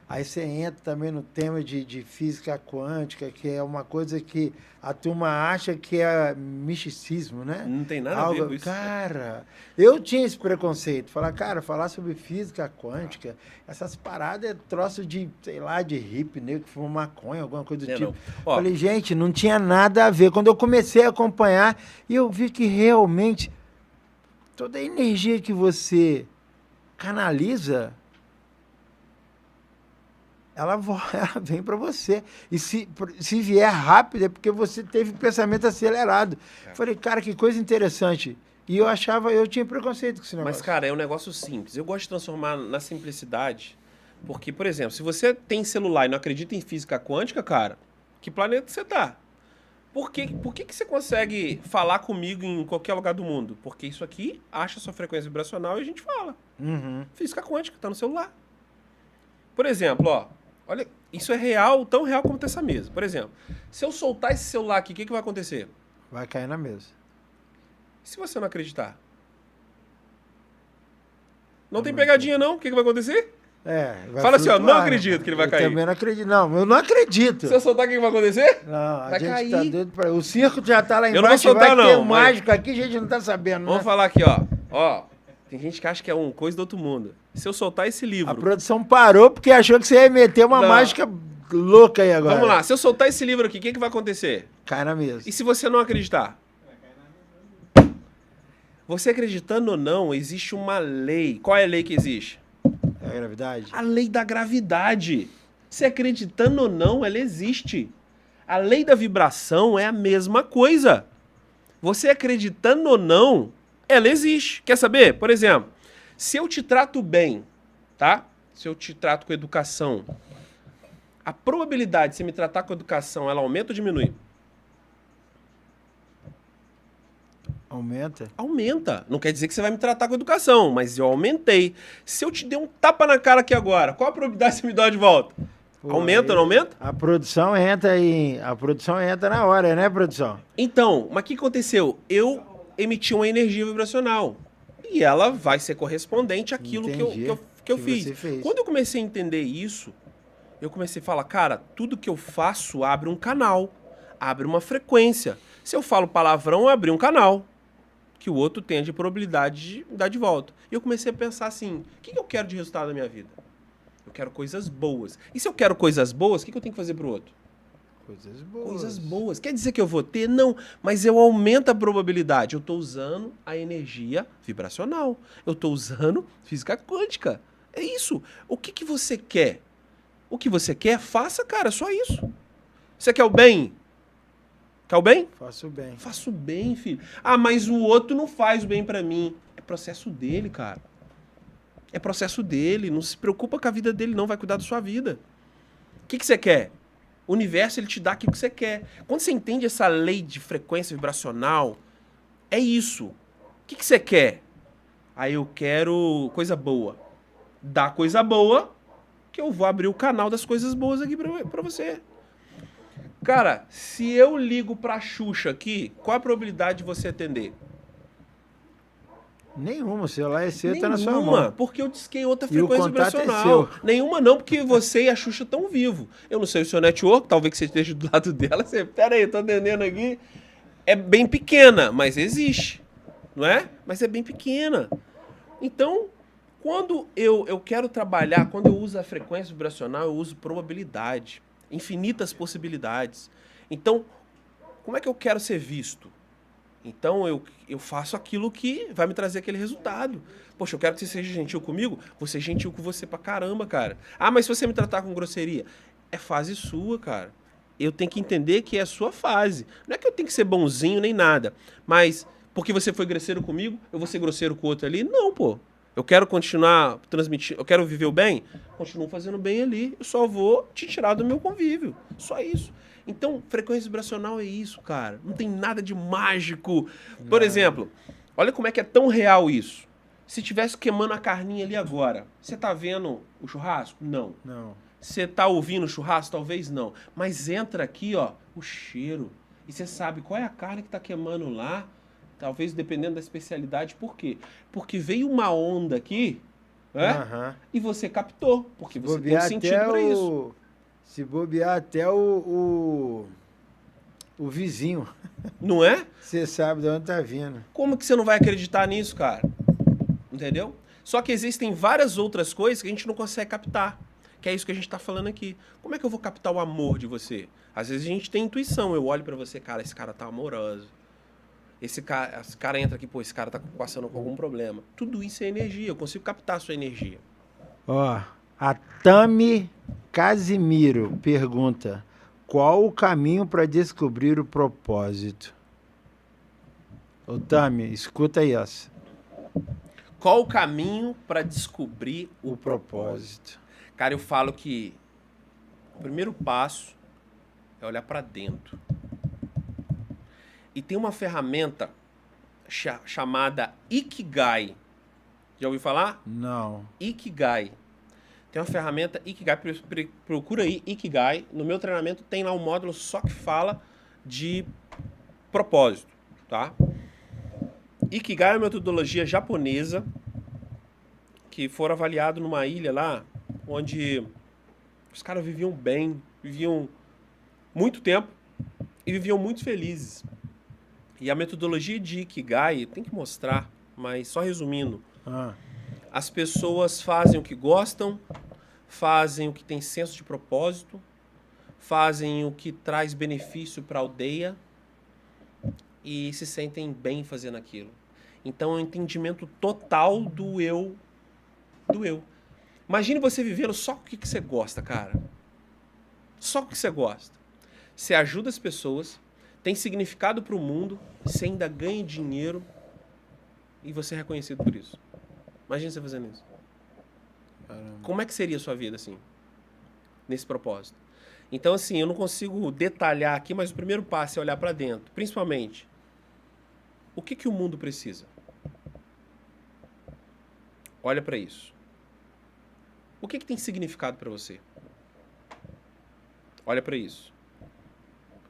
Speaker 1: Aí você entra também no tema de física quântica, que é uma coisa que a turma acha que é misticismo, né?
Speaker 2: Não tem nada a ver com isso.
Speaker 1: Cara, eu tinha esse preconceito. Falar sobre física quântica, essas paradas é troço de, sei lá, de hippie, nego que fuma maconha, alguma coisa do tipo. Falei, gente, não tinha nada a ver. Quando eu comecei a acompanhar, eu vi que realmente toda a energia que você canaliza, ela vem para você. E se vier rápido, é porque você teve pensamento acelerado. Falei, cara, que coisa interessante. E eu tinha preconceito com esse negócio.
Speaker 2: Mas, cara, é um negócio simples. Eu gosto de transformar na simplicidade. Porque, por exemplo, se você tem celular e não acredita em física quântica, cara, que planeta você tá? Por que você consegue falar comigo em qualquer lugar do mundo? Porque isso aqui acha sua frequência vibracional e a gente fala. Física quântica, tá no celular. Por exemplo, olha, isso é real, tão real como essa mesa. Por exemplo, se eu soltar esse celular aqui, o que vai acontecer?
Speaker 1: Vai cair na mesa.
Speaker 2: E se você não acreditar? Não tem pegadinha, não. O que vai acontecer?
Speaker 1: Vai
Speaker 2: Fala assim, ó,
Speaker 1: flutuar,
Speaker 2: não acredito que ele vai cair.
Speaker 1: Eu também não acredito. Não, eu não acredito.
Speaker 2: Se eu soltar, o que vai acontecer?
Speaker 1: Não, a
Speaker 2: Vai
Speaker 1: gente
Speaker 2: cair.
Speaker 1: tá doido pra... O circo já tá lá
Speaker 2: Eu não vou
Speaker 1: embaixo,
Speaker 2: soltar,
Speaker 1: vai ter
Speaker 2: não,
Speaker 1: um
Speaker 2: mas-
Speaker 1: mágico aqui, a gente não tá sabendo,
Speaker 2: Vamos
Speaker 1: né?
Speaker 2: falar aqui, ó. Ó, tem gente que acha que é uma coisa do outro mundo. Se eu soltar esse
Speaker 1: A
Speaker 2: livro...
Speaker 1: produção parou porque achou que você ia meter uma
Speaker 2: Não.
Speaker 1: mágica louca aí agora.
Speaker 2: Vamos lá, se eu soltar esse livro aqui, o que vai acontecer?
Speaker 1: Cai na mesa.
Speaker 2: E se você não acreditar? Você acreditando ou não, existe uma lei. Qual é a lei que existe?
Speaker 1: É a gravidade?
Speaker 2: A lei da gravidade. Se acreditando ou não, ela existe. A lei da vibração é a mesma coisa. Você acreditando ou não, ela existe. Quer saber? Por exemplo, se eu te trato bem, tá? Se eu te trato com educação, a probabilidade de você me tratar com educação, ela aumenta ou diminui?
Speaker 1: Aumenta?
Speaker 2: Aumenta. Não quer dizer que você vai me tratar com educação, mas eu aumentei. Se eu te der um tapa na cara aqui agora, qual a probabilidade de você me dar de volta?
Speaker 1: Pô,
Speaker 2: Aumenta ou não aumenta?
Speaker 1: A produção entra aí. A produção entra na hora, né, produção?
Speaker 2: Então, mas o que aconteceu? Eu emiti uma energia vibracional. E ela vai ser correspondente àquilo
Speaker 1: Entendi.
Speaker 2: que eu
Speaker 1: Que
Speaker 2: fiz.
Speaker 1: você fez.
Speaker 2: Quando eu comecei a entender isso, eu comecei a falar, cara, tudo que eu faço abre um canal, abre uma frequência. Se eu falo palavrão, abre um canal, que o outro tem de probabilidade de dar de volta. E eu comecei a pensar assim, o que eu quero de resultado na minha vida? Eu quero coisas boas. E se eu quero coisas boas, o que eu tenho que fazer pro outro?
Speaker 1: Coisas boas.
Speaker 2: Coisas boas. Quer dizer que eu vou ter? Não, mas eu aumento a probabilidade. Eu estou usando a energia vibracional. Eu estou usando física quântica. É isso. O que você quer? O que você quer, faça, cara. Só isso. Você quer o bem? Quer o bem?
Speaker 1: Faço bem.
Speaker 2: Faço bem, filho. Ah, mas o outro não faz o bem pra mim. É processo dele, cara. É processo dele. Não se preocupa com a vida dele, não. Vai cuidar da sua vida. O que você quer? O universo, ele te dá aquilo que você quer. Quando você entende essa lei de frequência vibracional, é isso. O que você quer? Aí eu quero coisa boa. Dá coisa boa, que eu vou abrir o canal das coisas boas aqui pra você. Cara, se eu ligo pra Xuxa aqui, qual a probabilidade de você atender?
Speaker 1: Nenhuma, o celular é seu, tá
Speaker 2: Nenhuma,
Speaker 1: na sua mão.
Speaker 2: porque eu disquei outra
Speaker 1: E o
Speaker 2: frequência
Speaker 1: contato é
Speaker 2: vibracional.
Speaker 1: seu.
Speaker 2: Nenhuma não, porque você e a Xuxa estão vivos. Eu não sei o seu network, talvez você esteja do lado dela. Você, pera aí, tô atendendo aqui. É bem pequena, mas existe, não é? Mas é bem pequena. Então, quando eu quero trabalhar, quando eu uso a frequência vibracional, eu uso probabilidade, infinitas possibilidades. Então, como é que eu quero ser visto? Então, eu faço aquilo que vai me trazer aquele resultado. Poxa, eu quero que você seja gentil comigo, vou ser gentil com você pra caramba, cara. Ah, mas se você me tratar com grosseria, é fase sua, cara. Eu tenho que entender que é a sua fase. Não é que eu tenho que ser bonzinho nem nada, mas porque você foi grosseiro comigo, eu vou ser grosseiro com o outro ali? Não, pô. Eu quero continuar transmitindo, eu quero viver o bem, continuo fazendo bem ali. Eu só vou te tirar do meu convívio. Só isso. Então, frequência vibracional é isso, cara. Não tem nada de mágico. Por exemplo, olha como é que é tão real isso. Se tivesse queimando a carninha ali agora, você tá vendo o churrasco? Não.
Speaker 1: Não.
Speaker 2: Você tá ouvindo o churrasco? Talvez não. Mas entra aqui, ó, o cheiro. E você sabe qual é a carne que tá queimando lá. Talvez dependendo da especialidade. Por quê? Porque veio uma onda aqui, né?
Speaker 1: Aham.
Speaker 2: E você captou. Porque você tem
Speaker 1: Bobear
Speaker 2: sentido
Speaker 1: até
Speaker 2: pra isso.
Speaker 1: Se bobear até o vizinho.
Speaker 2: Não é?
Speaker 1: Você sabe de onde tá vindo.
Speaker 2: Como que você não vai acreditar nisso, cara? Entendeu? Só que existem várias outras coisas que a gente não consegue captar. Que é isso que a gente tá falando aqui. Como é que eu vou captar o amor de você? Às vezes a gente tem intuição. Eu olho pra você, cara, esse cara tá amoroso. Esse cara entra aqui, pô, esse cara tá passando com algum problema. Tudo isso é energia. Eu consigo captar a sua energia.
Speaker 1: Ó, a Tami Casimiro pergunta: qual o caminho para descobrir o propósito? Ô, Tami, escuta aí, ó.
Speaker 2: Qual o caminho para descobrir o
Speaker 1: propósito.
Speaker 2: Cara, eu falo que o primeiro passo é olhar para dentro. E tem uma ferramenta chamada Ikigai. Já ouviu falar?
Speaker 1: Não.
Speaker 2: Ikigai. Tem uma ferramenta Ikigai, procura aí Ikigai. No meu treinamento tem lá um módulo só que fala de propósito, tá? Ikigai é uma metodologia japonesa que foram avaliados numa ilha lá, onde os caras viviam bem, viviam muito tempo e viviam muito felizes. E a metodologia de Ikigai, tem que mostrar, mas só resumindo, as pessoas fazem o que gostam, fazem o que tem senso de propósito, fazem o que traz benefício para a aldeia e se sentem bem fazendo aquilo. Então é um entendimento total do eu. Imagine você vivendo só o que você gosta, cara. Só o que você gosta. Você ajuda as pessoas, tem significado para o mundo, você ainda ganha dinheiro e você é reconhecido por isso. Imagina você fazendo isso.
Speaker 1: Caramba.
Speaker 2: Como é que seria a sua vida, assim? Nesse propósito. Então, assim, eu não consigo detalhar aqui, mas o primeiro passo é olhar para dentro. Principalmente, o que o mundo precisa? Olha para isso. O que tem significado para você? Olha para isso.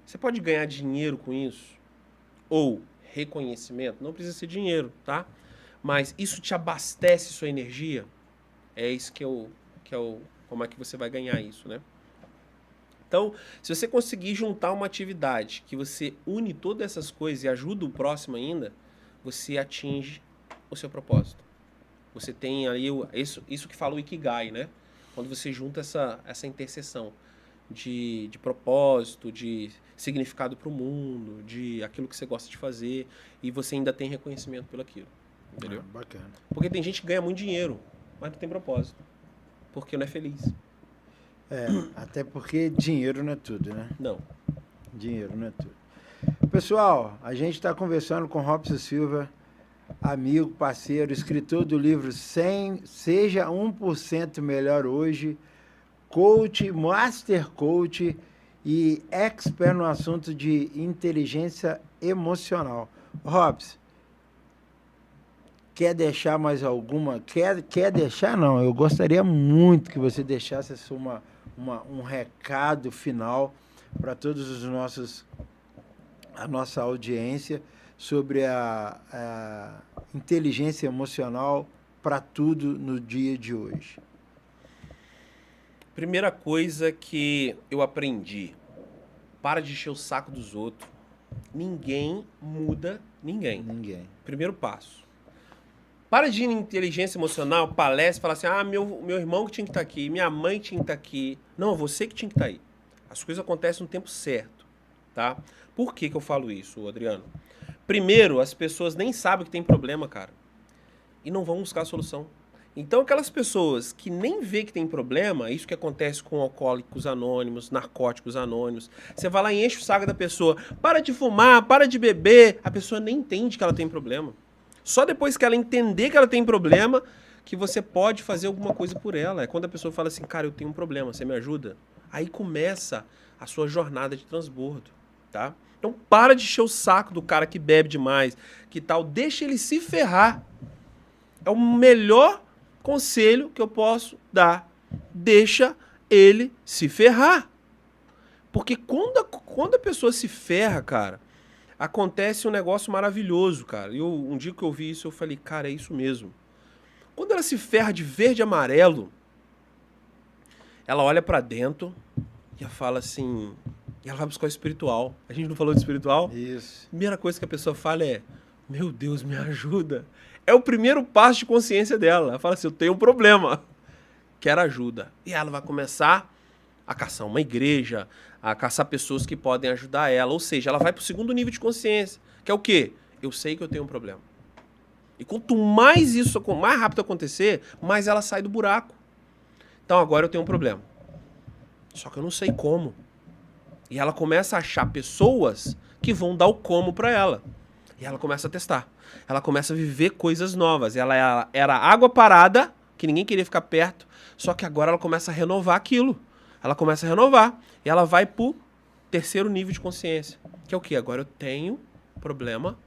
Speaker 2: Você pode ganhar dinheiro com isso? Ou reconhecimento? Não precisa ser dinheiro, tá? Mas isso te abastece sua energia? É isso como é que você vai ganhar isso, né? Então, se você conseguir juntar uma atividade que você une todas essas coisas e ajuda o próximo ainda, você atinge o seu propósito. Você tem ali isso que fala o Ikigai, né? Quando você junta essa interseção de propósito, de significado para o mundo, de aquilo que você gosta de fazer, e você ainda tem reconhecimento pelo aquilo. Entendeu?
Speaker 1: Bacana.
Speaker 2: Porque tem gente que ganha muito dinheiro, mas não tem propósito. Porque não é feliz.
Speaker 1: Até porque dinheiro não é tudo, né?
Speaker 2: Não.
Speaker 1: Dinheiro não é tudo. Pessoal, a gente está conversando com Robson Silva, amigo, parceiro, escritor do livro Seja 1% Melhor Hoje, coach, master coach e expert no assunto de inteligência emocional. Robson, quer deixar mais alguma? Quer deixar? Não, eu gostaria muito que você deixasse um recado final para todos a nossa audiência sobre a inteligência emocional para tudo no dia de hoje.
Speaker 2: Primeira coisa que eu aprendi: para de encher o saco dos outros. Ninguém muda ninguém. Primeiro passo. Para de ir em inteligência emocional, palestra, falar assim: meu irmão que tinha que estar aqui, minha mãe tinha que estar aqui. Não, você que tinha que estar aí. As coisas acontecem no tempo certo, tá? Por que eu falo isso, Adriano? Primeiro, as pessoas nem sabem que tem problema, cara. E não vão buscar a solução. Então, aquelas pessoas que nem vê que tem problema, isso que acontece com alcoólicos anônimos, narcóticos anônimos, você vai lá e enche o saco da pessoa, para de fumar, para de beber, a pessoa nem entende que ela tem problema. Só depois que ela entender que ela tem problema, que você pode fazer alguma coisa por ela. É quando a pessoa fala assim: cara, eu tenho um problema, você me ajuda? Aí começa a sua jornada de transbordo, tá? Então para de encher o saco do cara que bebe demais, que tal, deixa ele se ferrar. É o melhor conselho que eu posso dar. Deixa ele se ferrar. Porque quando a pessoa se ferra, cara, acontece um negócio maravilhoso, cara. Um dia que eu vi isso, eu falei: cara, é isso mesmo. Quando ela se ferra de verde e amarelo, ela olha pra dentro e ela fala assim... E ela vai buscar o espiritual. A gente não falou de espiritual?
Speaker 1: Isso.
Speaker 2: Primeira coisa que a pessoa fala é: meu Deus, me ajuda. É o primeiro passo de consciência dela. Ela fala assim: eu tenho um problema. Quero ajuda. E ela vai começar a caçar uma igreja, a caçar pessoas que podem ajudar ela. Ou seja, ela vai para o segundo nível de consciência, que é o quê? Eu sei que eu tenho um problema. E quanto mais isso, mais rápido acontecer, mais ela sai do buraco. Então agora eu tenho um problema. Só que eu não sei como. E ela começa a achar pessoas que vão dar o como para ela. E ela começa a testar. Ela começa a viver coisas novas. Ela era água parada, que ninguém queria ficar perto, só que agora ela começa a renovar aquilo. Ela começa a renovar. E ela vai pro terceiro nível de consciência. Que é o quê? Agora eu tenho problema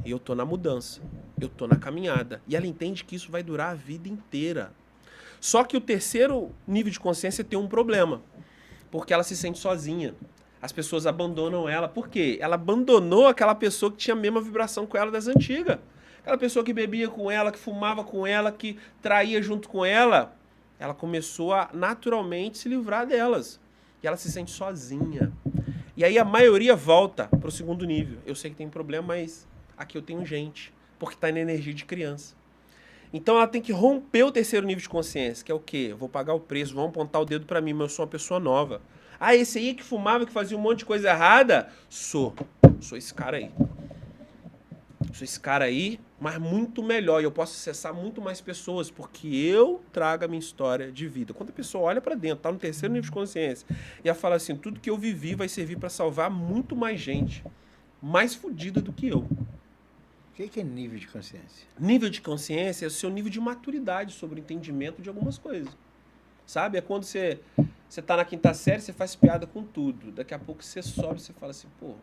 Speaker 2: e eu tô na mudança. Eu tô na caminhada. E ela entende que isso vai durar a vida inteira. Só que o terceiro nível de consciência tem um problema. Porque ela se sente sozinha. As pessoas abandonam ela. Por quê? Ela abandonou aquela pessoa que tinha a mesma vibração com ela das antigas. Aquela pessoa que bebia com ela, que fumava com ela, que traía junto com ela, ela começou a naturalmente se livrar delas. E ela se sente sozinha. E aí a maioria volta para o segundo nível. Eu sei que tem problema, mas aqui eu tenho gente, porque está na energia de criança. Então ela tem que romper o terceiro nível de consciência, que é o quê? Eu vou pagar o preço, vão apontar o dedo para mim, mas eu sou uma pessoa nova. Ah, esse aí que fumava, que fazia um monte de coisa errada? Sou esse cara aí. Sou esse cara aí, mas muito melhor. E eu posso acessar muito mais pessoas, porque eu trago a minha história de vida. Quando a pessoa olha para dentro, tá no terceiro nível de consciência, e ela fala assim, tudo que eu vivi vai servir para salvar muito mais gente, mais fodida do que eu.
Speaker 1: O que é nível de consciência?
Speaker 2: Nível de consciência é o seu nível de maturidade sobre o entendimento de algumas coisas. Sabe? É quando você tá na quinta série, você faz piada com tudo. Daqui a pouco você sobe e você fala assim, pô,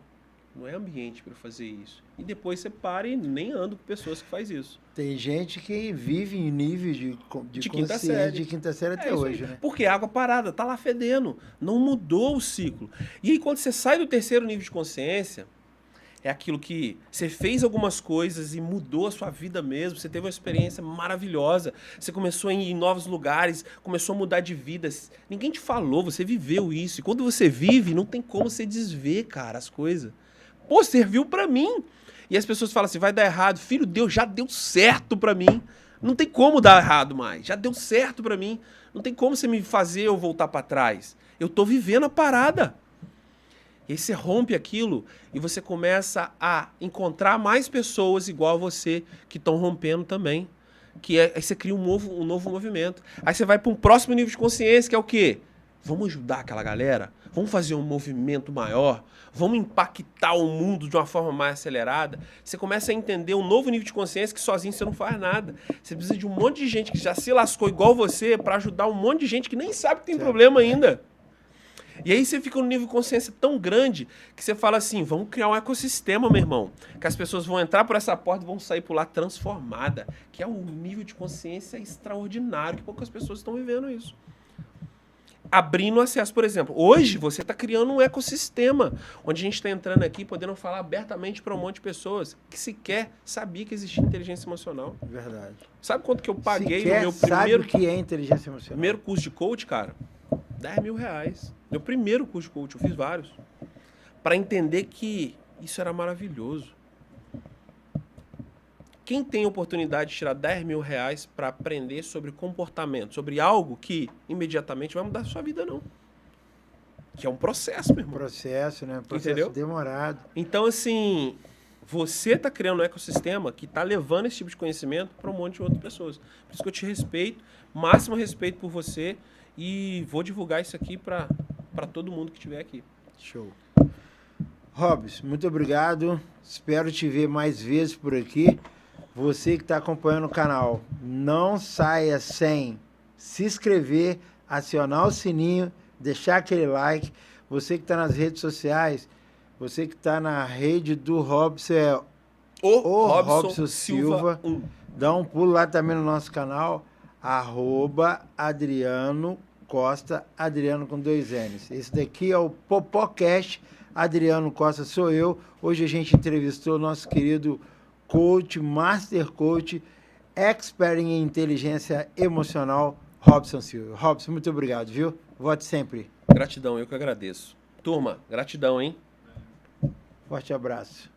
Speaker 2: não é ambiente para fazer isso. E depois você para e nem anda com pessoas que faz isso.
Speaker 1: Tem gente que vive em nível de
Speaker 2: quinta série.
Speaker 1: De quinta série até hoje, né?
Speaker 2: Porque água parada, tá lá fedendo. Não mudou o ciclo. E aí quando você sai do terceiro nível de consciência, é aquilo que você fez algumas coisas e mudou a sua vida mesmo, você teve uma experiência maravilhosa, você começou a ir em novos lugares, começou a mudar de vida. Ninguém te falou, você viveu isso. E quando você vive, não tem como você desver, cara, as coisas. Pô, serviu pra mim. E as pessoas falam assim, vai dar errado. Filho, Deus já deu certo pra mim. Não tem como dar errado mais. Já deu certo pra mim. Não tem como você me fazer eu voltar pra trás. Eu tô vivendo a parada. E aí você rompe aquilo e você começa a encontrar mais pessoas igual a você que estão rompendo também. Aí você cria um novo movimento. Aí você vai para um próximo nível de consciência, que é o quê? Vamos ajudar aquela galera? Vamos fazer um movimento maior? Vamos impactar o mundo de uma forma mais acelerada? Você começa a entender um novo nível de consciência que sozinho você não faz nada. Você precisa de um monte de gente que já se lascou igual você para ajudar um monte de gente que nem sabe que tem problema ainda. E aí você fica num nível de consciência tão grande que você fala assim, vamos criar um ecossistema, meu irmão. Que as pessoas vão entrar por essa porta e vão sair por lá transformada. Que é um nível de consciência extraordinário, que poucas pessoas estão vivendo isso. Abrindo acesso, por exemplo. Hoje você está criando um ecossistema, onde a gente está entrando aqui, podendo falar abertamente para um monte de pessoas que sequer sabia que existia inteligência emocional.
Speaker 1: Verdade.
Speaker 2: Sabe quanto que eu paguei
Speaker 1: sequer
Speaker 2: no meu
Speaker 1: sabe o que é inteligência emocional?
Speaker 2: primeiro curso de coach, cara? R$10.000. Meu primeiro curso de coach, eu fiz vários. Para entender que isso era maravilhoso. Quem tem oportunidade de tirar R$10.000 para aprender sobre comportamento, sobre algo que imediatamente vai mudar a sua vida, não. Que é um processo, meu irmão.
Speaker 1: Processo, né? Processo
Speaker 2: entendeu?
Speaker 1: Demorado.
Speaker 2: Então, assim, você está criando um ecossistema que está levando esse tipo de conhecimento para um monte de outras pessoas. Por isso que eu te respeito, máximo respeito por você. E vou divulgar isso aqui para todo mundo que estiver aqui.
Speaker 1: Show. Robs, muito obrigado. Espero te ver mais vezes por aqui. Você que está acompanhando o canal, não saia sem se inscrever, acionar o sininho, deixar aquele like. Você que está nas redes sociais, você que está na rede do Robs, é o Robson Silva. Dá um pulo lá também no nosso canal. @Adriano Costa, Adriano com 2 N's. Esse daqui é o Popocast, Adriano Costa sou eu. Hoje a gente entrevistou o nosso querido coach, master coach, expert em inteligência emocional, Robson Silva. Robson, muito obrigado, viu? Volte sempre.
Speaker 2: Gratidão, eu que agradeço. Turma, gratidão, hein?
Speaker 1: Forte abraço.